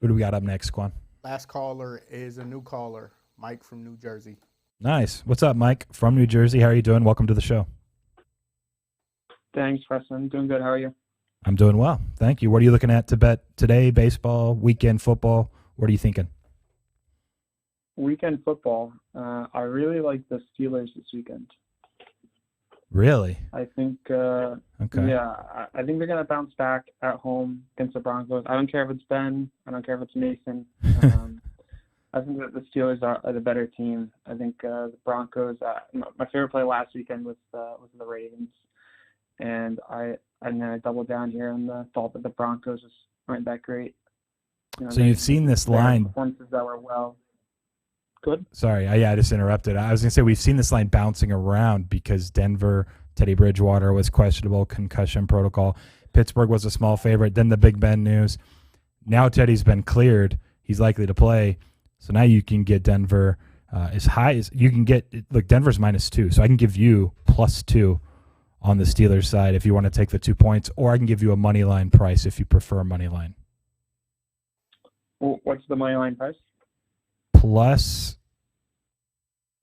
Who do we got up next, Qwan? Last caller is a new caller, Mike from New Jersey. Nice. What's up, Mike from New Jersey? How are you doing? Welcome to the show. Thanks, Preston. Doing good. How are you? I'm doing well. Thank you. What are you looking at to bet today? Baseball, weekend football? What are you thinking? Weekend football. I really like the Steelers this weekend. Really? I think, okay. Yeah, I think they're going to bounce back at home against the Broncos. I don't care if it's Ben. I don't care if it's Mason. I think that the Steelers are the better team. I think the Broncos. My favorite play last weekend was the Ravens, and then I doubled down here on the thought that the Broncos just weren't that great. So you've seen this line. Performances that were well. Good. Sorry, I just interrupted. I was going to say we've seen this line bouncing around because Denver, Teddy Bridgewater was questionable, concussion protocol. Pittsburgh was a small favorite. Then the Big Ben news. Now Teddy's been cleared. He's likely to play. So now you can get Denver as high as you can get. Look, Denver's -2, so I can give you +2 on the Steelers side if you want to take the 2 points, or I can give you a money line price if you prefer a money line. What's the money line price? Plus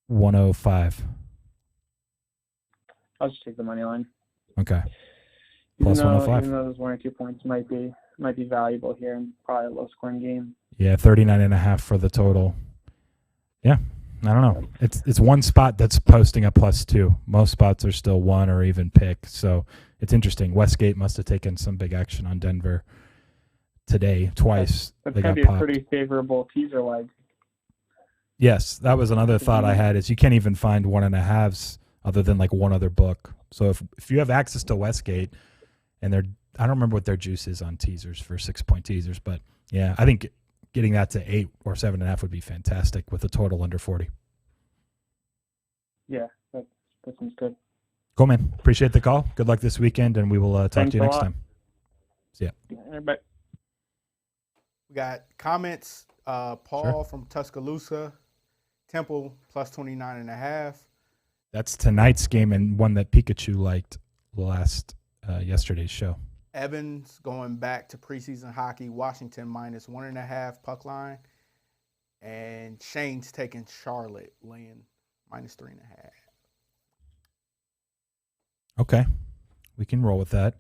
105. I'll just take the money line. Okay. Plus 105. Even though those 1 or 2 points might be valuable here and probably a low scoring game. Yeah, 39.5 for the total. Yeah, I don't know. It's one spot that's posting a +2. Most spots are still 1 or even pick. So it's interesting. Westgate must have taken some big action on Denver today, twice. That's They going got to be a popped. pretty favorable teaser leg. Yes, that was another thought I had, is you can't even find 1.5s other than like one other book. So if you have access to Westgate, and I don't remember what their juice is on teasers for 6-point teasers, but yeah, I think getting that to 8 or 7.5 would be fantastic with a total under 40. Yeah, that seems good. Cool, man. Appreciate the call. Good luck this weekend, and we will talk Thanks to you a next lot. time. See ya. Everybody. We got comments. Paul from Tuscaloosa, Temple +29.5. That's tonight's game and one that Pikachu liked yesterday's show. Evans going back to preseason hockey. Washington -1.5 puck line. And Shane's taking Charlotte, laying -3.5. Okay. We can roll with that.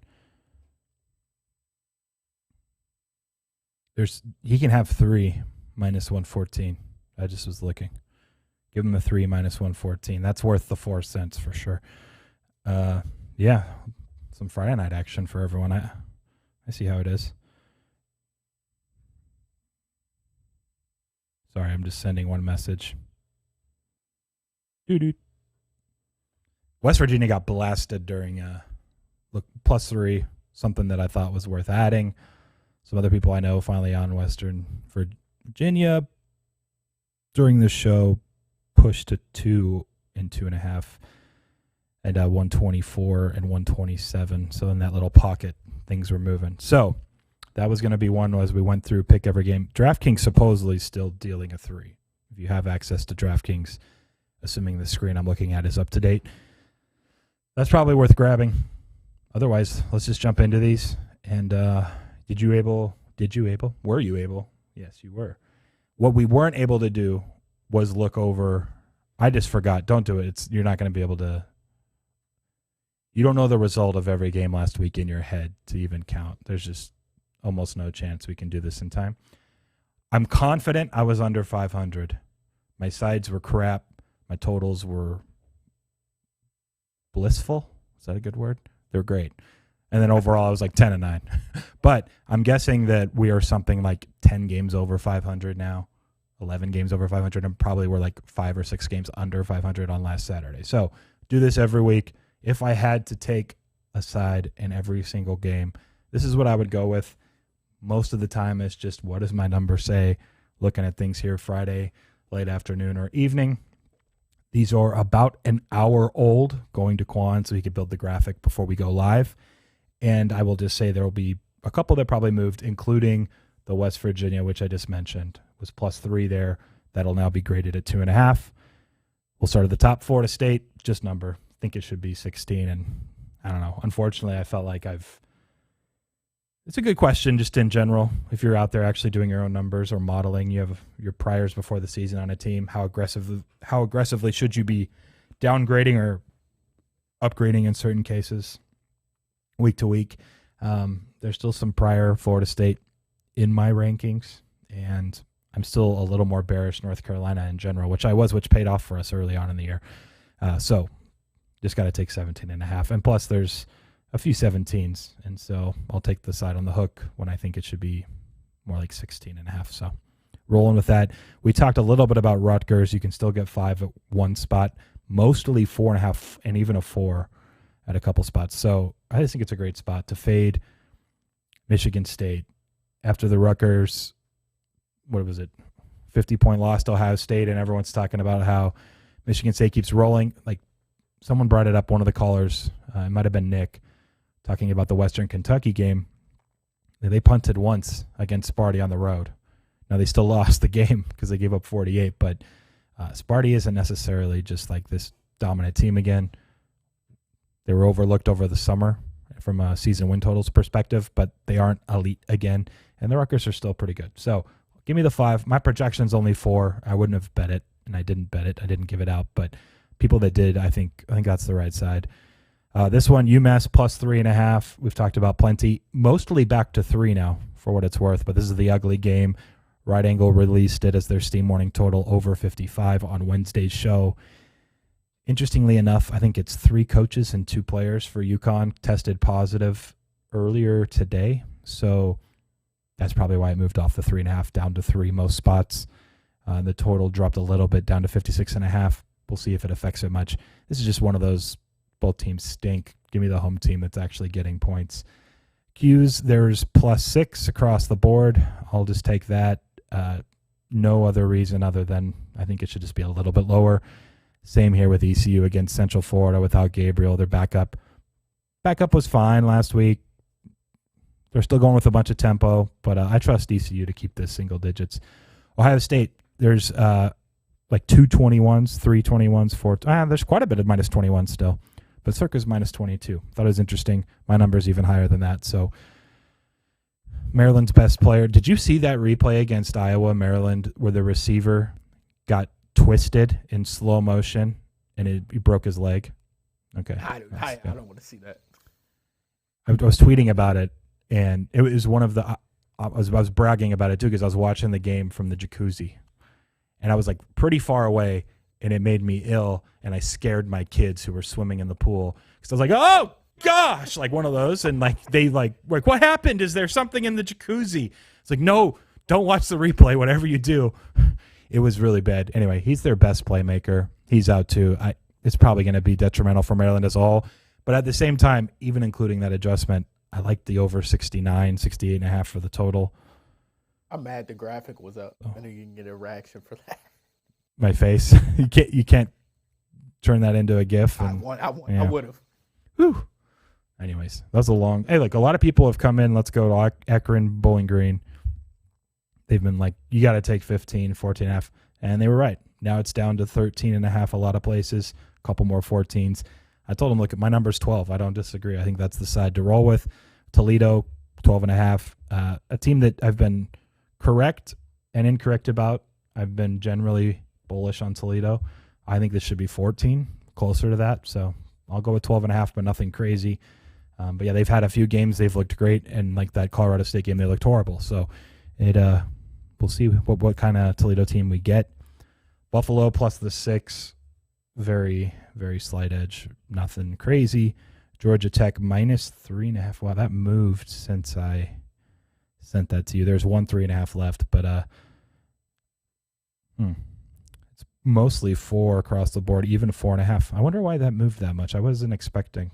He can have 3 -114. I just was looking. Give him a 3 -114. That's worth the 4 cents for sure. Yeah. Some Friday night action for everyone. I see how it is. Sorry, I'm just sending one message. Doo-doo. West Virginia got blasted during +3, something that I thought was worth adding. Some other people I know finally on Western Virginia during the show pushed to 2 and 2.5 and 124 and 127. So in that little pocket, things were moving. So that was going to be one as we went through pick every game. DraftKings supposedly still dealing a 3. If you have access to DraftKings, assuming the screen I'm looking at is up to date, that's probably worth grabbing. Otherwise, let's just jump into these. And were you able? Yes, you were. What we weren't able to do was look over. I just forgot. Don't do it. You're not going to be able to. You don't know the result of every game last week in your head to even count. There's just almost no chance we can do this in time. I'm confident I was under 500. My sides were crap. My totals were blissful. Is that a good word? They're great. And then overall, I was like 10-9. But I'm guessing that we are something like 10 games over 500 now, 11 games over 500, and probably we're like 5 or 6 games under 500 on last Saturday. So do this every week. If I had to take a side in every single game, this is what I would go with. Most of the time, it's just what does my number say? Looking at things here Friday, late afternoon or evening. These are about an hour old, going to Qwan so he could build the graphic before we go live. And I will just say there will be a couple that probably moved, including the West Virginia, which I just mentioned, was +3 there. That'll now be graded at 2.5. We'll start at the top. Florida State, just number. I think it should be 16. And I don't know. Unfortunately, I felt like it's a good question just in general. If you're out there actually doing your own numbers or modeling, you have your priors before the season on a team. How aggressively should you be downgrading or upgrading in certain cases week to week? There's still some prior Florida State in my rankings, and I'm still a little more bearish North Carolina in general, which paid off for us early on in the year. So just got to take 17.5. And plus there's a few 17s. And so I'll take the side on the hook when I think it should be more like 16.5. So rolling with that. We talked a little bit about Rutgers. You can still get 5 at one spot, mostly 4.5 and even a 4 at a couple spots. So I just think it's a great spot to fade Michigan State after the Rutgers, 50-point loss to Ohio State, and everyone's talking about how Michigan State keeps rolling. Like someone brought it up, one of the callers, it might have been Nick, talking about the Western Kentucky game. They punted once against Sparty on the road. Now they still lost the game because they gave up 48, but Sparty isn't necessarily just like this dominant team again. They were overlooked over the summer from a season win totals perspective, but they aren't elite again, and the Rutgers are still pretty good. So give me the 5. My projection's only 4. I wouldn't have bet it, and I didn't bet it. I didn't give it out, but people that did, I think that's the right side. This one, UMass +3.5. We've talked about plenty, mostly back to 3 now for what it's worth, but this is the ugly game. Right Angle released it as their Steam Morning total over 55 on Wednesday's show. Interestingly enough, I think it's 3 coaches and 2 players for UConn tested positive earlier today. So that's probably why it moved off the 3.5 down to 3 most spots. The total dropped a little bit down to 56.5. We'll see if it affects it much. This is just one of those, both teams stink. Give me the home team that's actually getting points. Q's, there's +6 across the board. I'll just take that. No other reason other than I think it should just be a little bit lower. Same here with ECU against Central Florida without Gabriel. Their backup was fine last week. They're still going with a bunch of tempo, but I trust ECU to keep this single digits. Ohio State, there's like 2 21s, 3 21s, 4. There's quite a bit of -21 still, but Circa's -22. Thought it was interesting. My number's even higher than that. So Maryland's best player. Did you see that replay against Iowa, Maryland, where the receiver got twisted in slow motion and he broke his leg? Okay. I don't want to see that. I was tweeting about it, and it was one of the I was bragging about it too because I was watching the game from the jacuzzi, and I was like pretty far away, and it made me ill, and I scared my kids who were swimming in the pool because I was like, oh gosh, like one of those, and like they like what happened? Is there something in the jacuzzi? It's like, no, don't watch the replay. Whatever you do. It was really bad. Anyway, he's their best playmaker. He's out too. It's probably going to be detrimental for Maryland as a whole. But at the same time, even including that adjustment, I like the over 69, 68.5 for the total. I'm mad the graphic was up. I think you can get a reaction for that. My face. You can't turn that into a GIF. And, I would have. Whew. Anyways, that was a long. Hey, like a lot of people have come in. Let's go to Akron, Bowling Green. They've been like, you got to take 15, 14.5. And they were right. Now it's down to 13.5 a lot of places, a couple more 14s. I told them, look, my number's 12. I don't disagree. I think that's the side to roll with. Toledo, 12.5. A team that I've been correct and incorrect about. I've been generally bullish on Toledo. I think this should be 14, closer to that. So I'll go with 12.5, but nothing crazy. But yeah, they've had a few games. They've looked great. And like that Colorado State game, they looked horrible. So we'll see what kind of Toledo team we get. Buffalo plus the 6, very, very slight edge, nothing crazy. Georgia Tech -3.5. Wow, that moved since I sent that to you. There's 1 3.5 left, but it's mostly 4 across the board, even 4.5. I wonder why that moved that much. I wasn't expecting.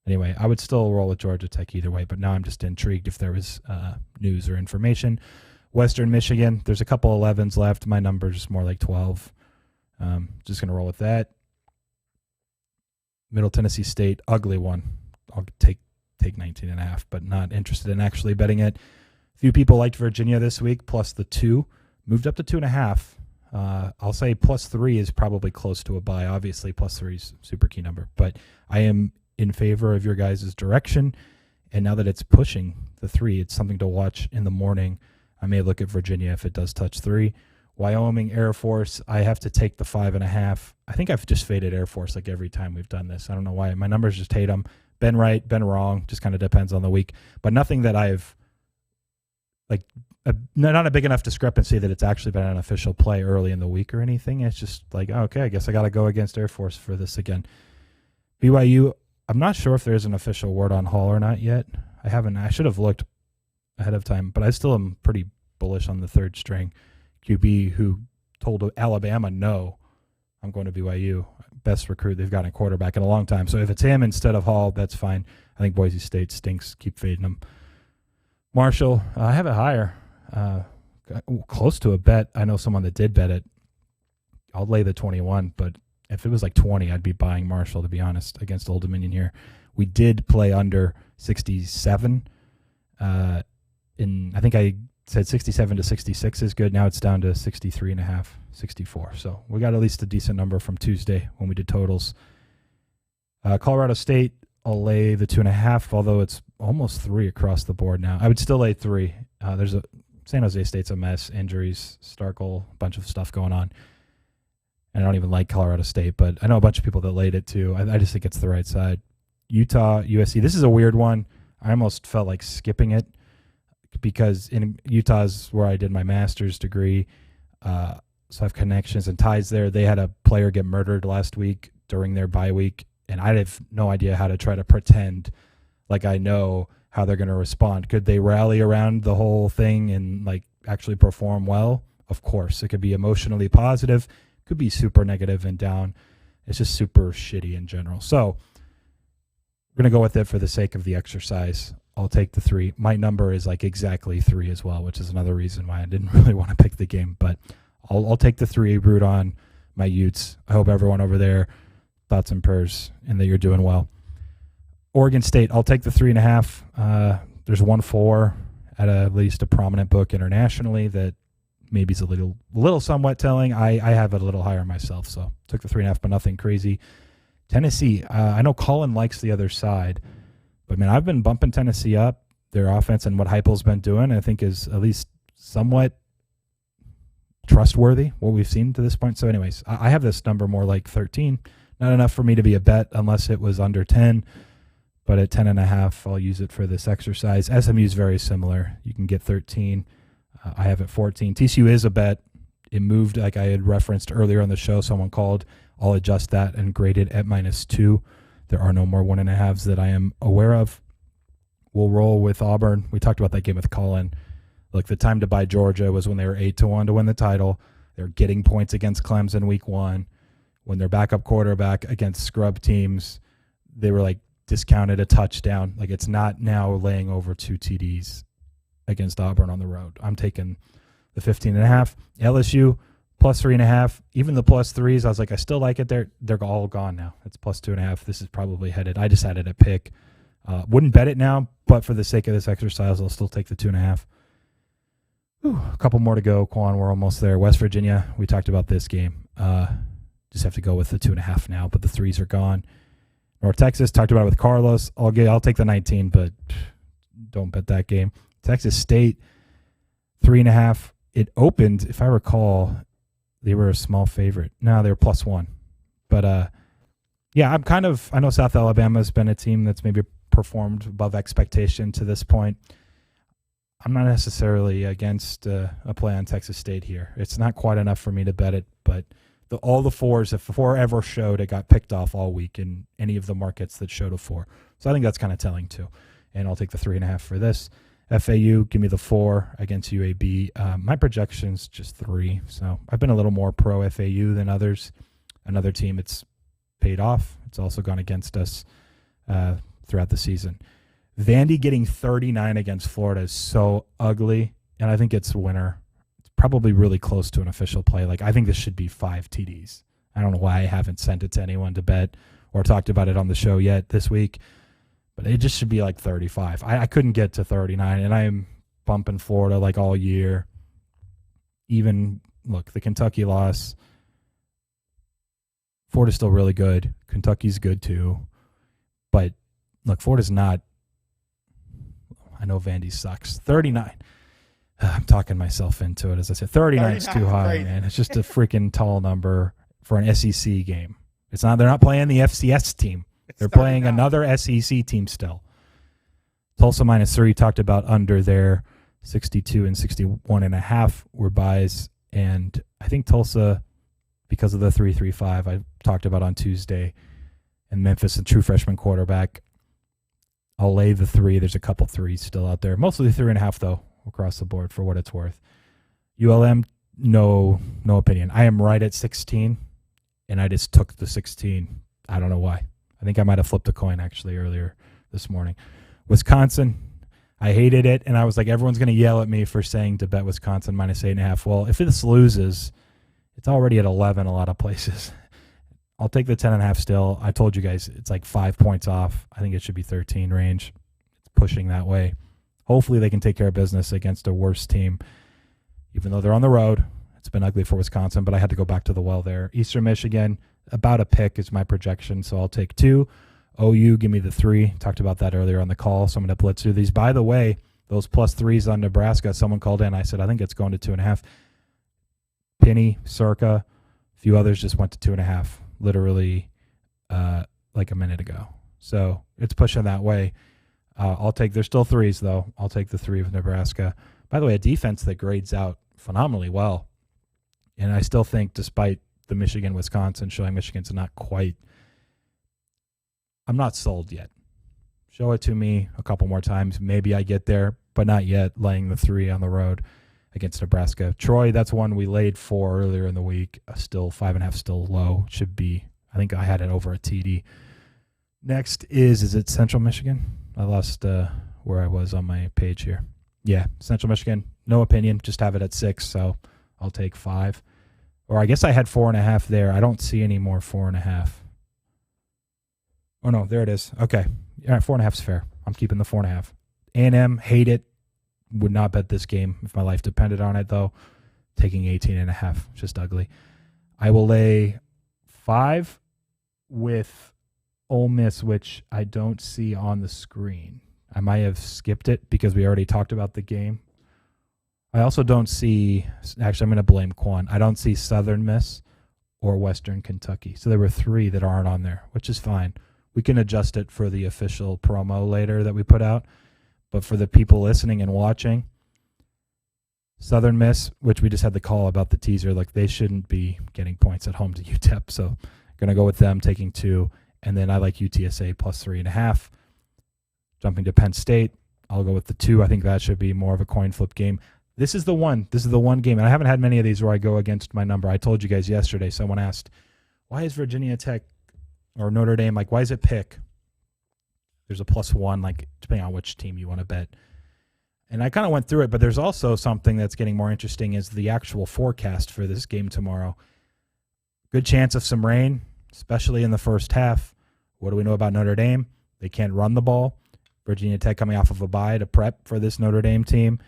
Anyway, I would still roll with Georgia Tech either way, but now I'm just intrigued if there was news or information. Western Michigan, there's a couple 11s left. My number's more like 12. Just going to roll with that. Middle Tennessee State, ugly one. I'll take 19.5, but not interested in actually betting it. A few people liked Virginia this week, plus the 2. Moved up to 2.5. I'll say +3 is probably close to a buy. Obviously, +3 is a super key number, but I am in favor of your guys' direction. And now that it's pushing the 3, it's something to watch in the morning. I may look at Virginia if it does touch 3. Wyoming Air Force, I have to take the 5.5. I think I've just faded Air Force like every time we've done this. I don't know why. My numbers just hate them. Been right, been wrong. Just kind of depends on the week. But nothing that I've, like, not a big enough discrepancy that it's actually been an official play early in the week or anything. It's just like, okay, I guess I got to go against Air Force for this again. BYU, I'm not sure if there's an official word on Hall or not yet. I should have looked ahead of time, but I still am pretty bullish on the 3rd string QB who told Alabama, no, I'm going to BYU. Best recruit they've gotten a quarterback in a long time. So if it's him instead of Hall, that's fine. I think Boise State stinks. Keep fading them. Marshall, I have it higher. Close to a bet. I know someone that did bet it. I'll lay the 21, but if it was like 20, I'd be buying Marshall, to be honest, against Old Dominion here. We did play under 67. I think I said 67 to 66 is good. Now it's down to 63.5, 64. So we got at least a decent number from Tuesday when we did totals. Colorado State, I'll lay the 2.5, although it's almost 3 across the board now. I would still lay 3. San Jose State's a mess. Injuries, Starkle, a bunch of stuff going on. And I don't even like Colorado State, but I know a bunch of people that laid it too. I just think it's the right side. Utah, USC. This is a weird one. I almost felt like skipping it. because in Utah's where I did my master's degree, so I have connections and ties there. They had a player get murdered last week during their bye week, and I have no idea how to try to pretend like I know how they're going to respond. Could they rally around the whole thing and like actually perform well? Of course. It could be emotionally positive, could be super negative and down. It's just super shitty in general. So we're going to go with it for the sake of the exercise. I'll take the 3. My number is like exactly 3 as well, which is another reason why I didn't really want to pick the game. But I'll take the 3, root on my Utes. I hope everyone over there, thoughts and prayers, and that you're doing well. Oregon State, I'll take the 3.5. There's 1-4 at least a prominent book internationally that maybe is a little somewhat telling. I have it a little higher myself, so took the 3.5, but nothing crazy. Tennessee, I know Colin likes the other side, but man, I've been bumping Tennessee up. Their offense and what Heupel's been doing, I think, is at least somewhat trustworthy, what we've seen to this point. So anyways, I have this number more like 13. Not enough for me to be a bet unless it was under 10, but at 10.5, I'll use it for this exercise. SMU is very similar. You can get 13. I have it 14. TCU is a bet. It moved, like I had referenced earlier on the show. Someone called. I'll adjust that and grade it at -2. There are no more 1.5s that I am aware of. We'll roll with Auburn. We talked about that game with Colin. Look, the time to buy Georgia was when they were 8-1 to win the title. They're getting points against Clemson week 1. When their backup quarterback against scrub teams, they were like discounted a touchdown. Like, it's not now laying over 2 TDs against Auburn on the road. I'm taking the 15.5. LSU plus 3.5. Even the plus 3s, I was like, I still like it. They're all gone now. It's plus 2.5. This is probably headed. I just had it at pick. Wouldn't bet it now, but for the sake of this exercise, I'll still take the 2.5. A couple more to go, Qwan. We're almost there. West Virginia, we talked about this game. Just have to go with the 2.5 now, but the 3s are gone. North Texas, talked about it with Carlos. I'll take the 19, but don't bet that game. Texas State, 3.5. It opened, if I recall, they were a small favorite. No, they were +1. But yeah, I know South Alabama's been a team that's maybe performed above expectation to this point. I'm not necessarily against a play on Texas State here. It's not quite enough for me to bet it, but all the 4s, if 4 ever showed, it got picked off all week in any of the markets that showed a 4. So I think that's kind of telling too. And I'll take the 3.5 for this. FAU, give me the 4 against UAB. My projection's just 3. So I've been a little more pro FAU than others. Another team, it's paid off. It's also gone against us throughout the season. Vandy getting 39 against Florida is so ugly, and I think it's a winner. It's probably really close to an official play. Like, I think this should be 5 TDs. I don't know why I haven't sent it to anyone to bet or talked about it on the show yet this week, but it just should be like 35. I couldn't get to 39, and I am bumping Florida like all year. Even, look, the Kentucky loss, Florida's still really good. Kentucky's good too. But, look, Florida's not. I know Vandy sucks. 39. I'm talking myself into it, as I said. 39 is too high, crazy. Man. It's just a freaking tall number for an SEC game. It's not. They're not playing the FCS team. They're playing another SEC team still. Tulsa -3, talked about under there. 62 and 61.5 were buys. And I think Tulsa, because of the 3.35 I talked about on Tuesday, and Memphis, a true freshman quarterback, I'll lay the 3. There's a couple 3s still out there. Mostly 3.5, though, across the board for what it's worth. ULM, no opinion. I am right at 16, and I just took the 16. I don't know why. I think I might have flipped a coin, actually, earlier this morning. Wisconsin, I hated it, and I was like, everyone's going to yell at me for saying to bet Wisconsin -8.5. Well, if this loses, it's already at 11 a lot of places. I'll take the 10.5 still. I told you guys it's like 5 points off. I think it should be 13 range. It's pushing that way. Hopefully they can take care of business against a worse team, even though they're on the road. It's been ugly for Wisconsin, but I had to go back to the well there. Eastern Michigan, about a pick is my projection, so I'll take 2. OU, give me the 3. Talked about that earlier on the call, so I'm going to blitz through these. By the way, those +3s on Nebraska, someone called in. I said, I think it's going to 2.5. Penny, Circa, a few others just went to 2.5. Literally like a minute ago. So it's pushing that way. There's still threes, though. I'll take the 3 of Nebraska. By the way, a defense that grades out phenomenally well. And I still think, despite the Michigan-Wisconsin showing Michigan's not quite, I'm not sold yet. Show it to me a couple more times. Maybe I get there, but not yet, laying the 3 on the road against Nebraska. Troy, that's one we laid 4 earlier in the week. Still 5.5, still low. Should be, I think I had it over a TD. Next is it Central Michigan? I lost where I was on my page here. Yeah, Central Michigan, no opinion. Just have it at 6, so I'll take 5. Or I guess I had 4.5 there. I don't see any more 4.5. Oh, no, there it is. Okay. All right, 4.5 is fair. I'm keeping the 4.5. A&M, hate it. Would not bet this game if my life depended on it, though. Taking 18.5, just ugly. I will lay 5 with Ole Miss, which I don't see on the screen. I might have skipped it because we already talked about the game. I also don't see, actually I'm going to blame Qwan. I don't see Southern Miss or Western Kentucky. So there were 3 that aren't on there, which is fine. We can adjust it for the official promo later that we put out. But for the people listening and watching, Southern Miss, which we just had the call about the teaser, like they shouldn't be getting points at home to UTEP. So going to go with them taking 2. And then I like UTSA plus 3.5. Jumping to Penn State, I'll go with the 2. I think that should be more of a coin flip game. This is the one game, and I haven't had many of these where I go against my number. I told you guys yesterday, someone asked, why is Virginia Tech or Notre Dame, like, why is it pick? There's a +1, like, depending on which team you want to bet. And I kind of went through it, but there's also something that's getting more interesting is the actual forecast for this game tomorrow. Good chance of some rain, especially in the first half. What do we know about Notre Dame? They can't run the ball. Virginia Tech coming off of a bye to prep for this Notre Dame team.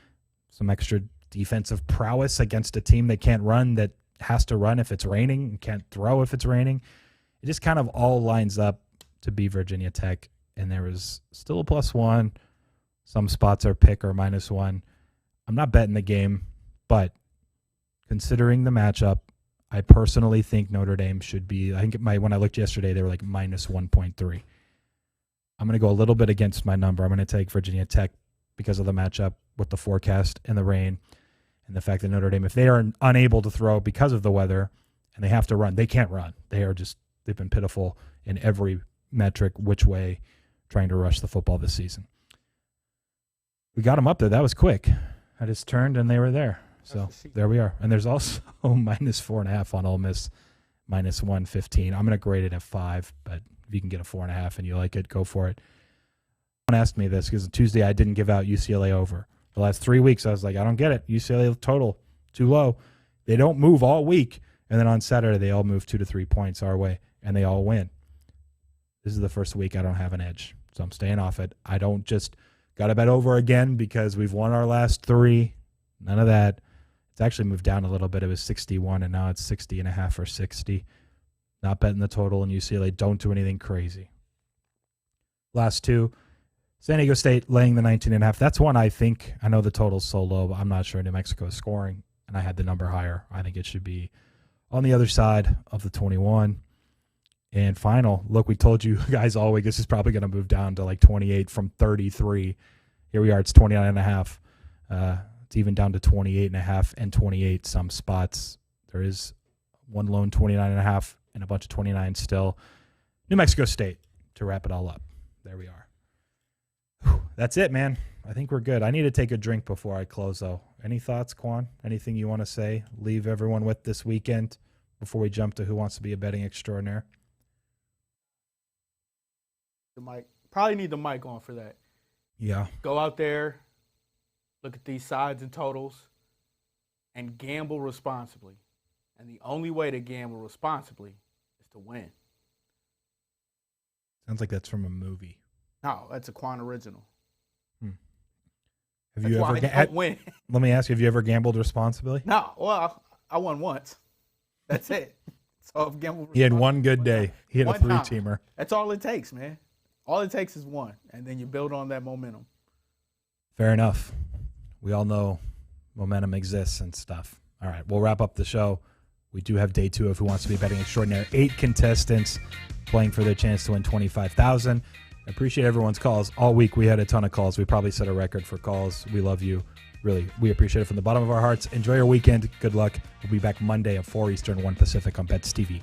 Some extra defensive prowess against a team that can't run, that has to run if it's raining, and can't throw if it's raining. It just kind of all lines up to be Virginia Tech, and there is still a +1. Some spots are pick or -1. I'm not betting the game, but considering the matchup, I personally think Notre Dame should be, I think when I looked yesterday, they were like -1.3. I'm going to go a little bit against my number. I'm going to take Virginia Tech because of the matchup with the forecast and the rain and the fact that Notre Dame, if they are unable to throw because of the weather and they have to run, they can't run. They've been pitiful in every metric, which way, trying to rush the football this season. We got them up there. That was quick. I just turned and they were there. So there we are. And there's also -4.5 on Ole Miss, -115. I'm going to grade it at 5, but if you can get a 4.5 and you like it, go for it. Someone asked me this because Tuesday I didn't give out UCLA over. The last 3 weeks I was like, I don't get it. UCLA total, too low. They don't move all week. And then on Saturday they all move 2 to 3 points our way, and they all win. This is the first week I don't have an edge, so I'm staying off it. I don't just got to bet over again because we've won our last 3. None of that. It's actually moved down a little bit. It was 61, and now it's 60.5 or 60. Not betting the total, and UCLA don't do anything crazy. Last 2, San Diego State laying the 19.5. That's one I think, I know the total's so low, but I'm not sure New Mexico is scoring, and I had the number higher. I think it should be on the other side of the 21. And final, look, we told you guys all week this is probably going to move down to like 28 from 33. Here we are, it's 29.5. It's even down to 28.5 and 28 some spots. There is one lone 29.5 and a bunch of 29 still. New Mexico State to wrap it all up. There we are. Whew, that's it, man. I think we're good. I need to take a drink before I close, though. Any thoughts, Qwan? Anything you want to say? Leave everyone with this weekend before we jump to Who Wants to Be a Betting Extraordinaire? The mic. Probably need the mic on for that. Yeah. Go out there, look at these sides and totals, and gamble responsibly. And the only way to gamble responsibly is to win. Sounds like that's from a movie. No, that's a Qwan original. Have you ever win? Let me ask you, have you ever gambled responsibly? No. Well, I won once. That's it. So I've gambled. He had one good day. He had a 3-teamer. That's all it takes, man. All it takes is one, and then you build on that momentum. Fair enough. We all know momentum exists and stuff. All right, we'll wrap up the show. We do have day 2 of Who Wants to Be Betting Extraordinaire. 8 contestants playing for their chance to win $25,000. I appreciate everyone's calls. All week we had a ton of calls. We probably set a record for calls. We love you. Really, we appreciate it from the bottom of our hearts. Enjoy your weekend. Good luck. We'll be back Monday at 4 Eastern, 1 Pacific on Bets TV.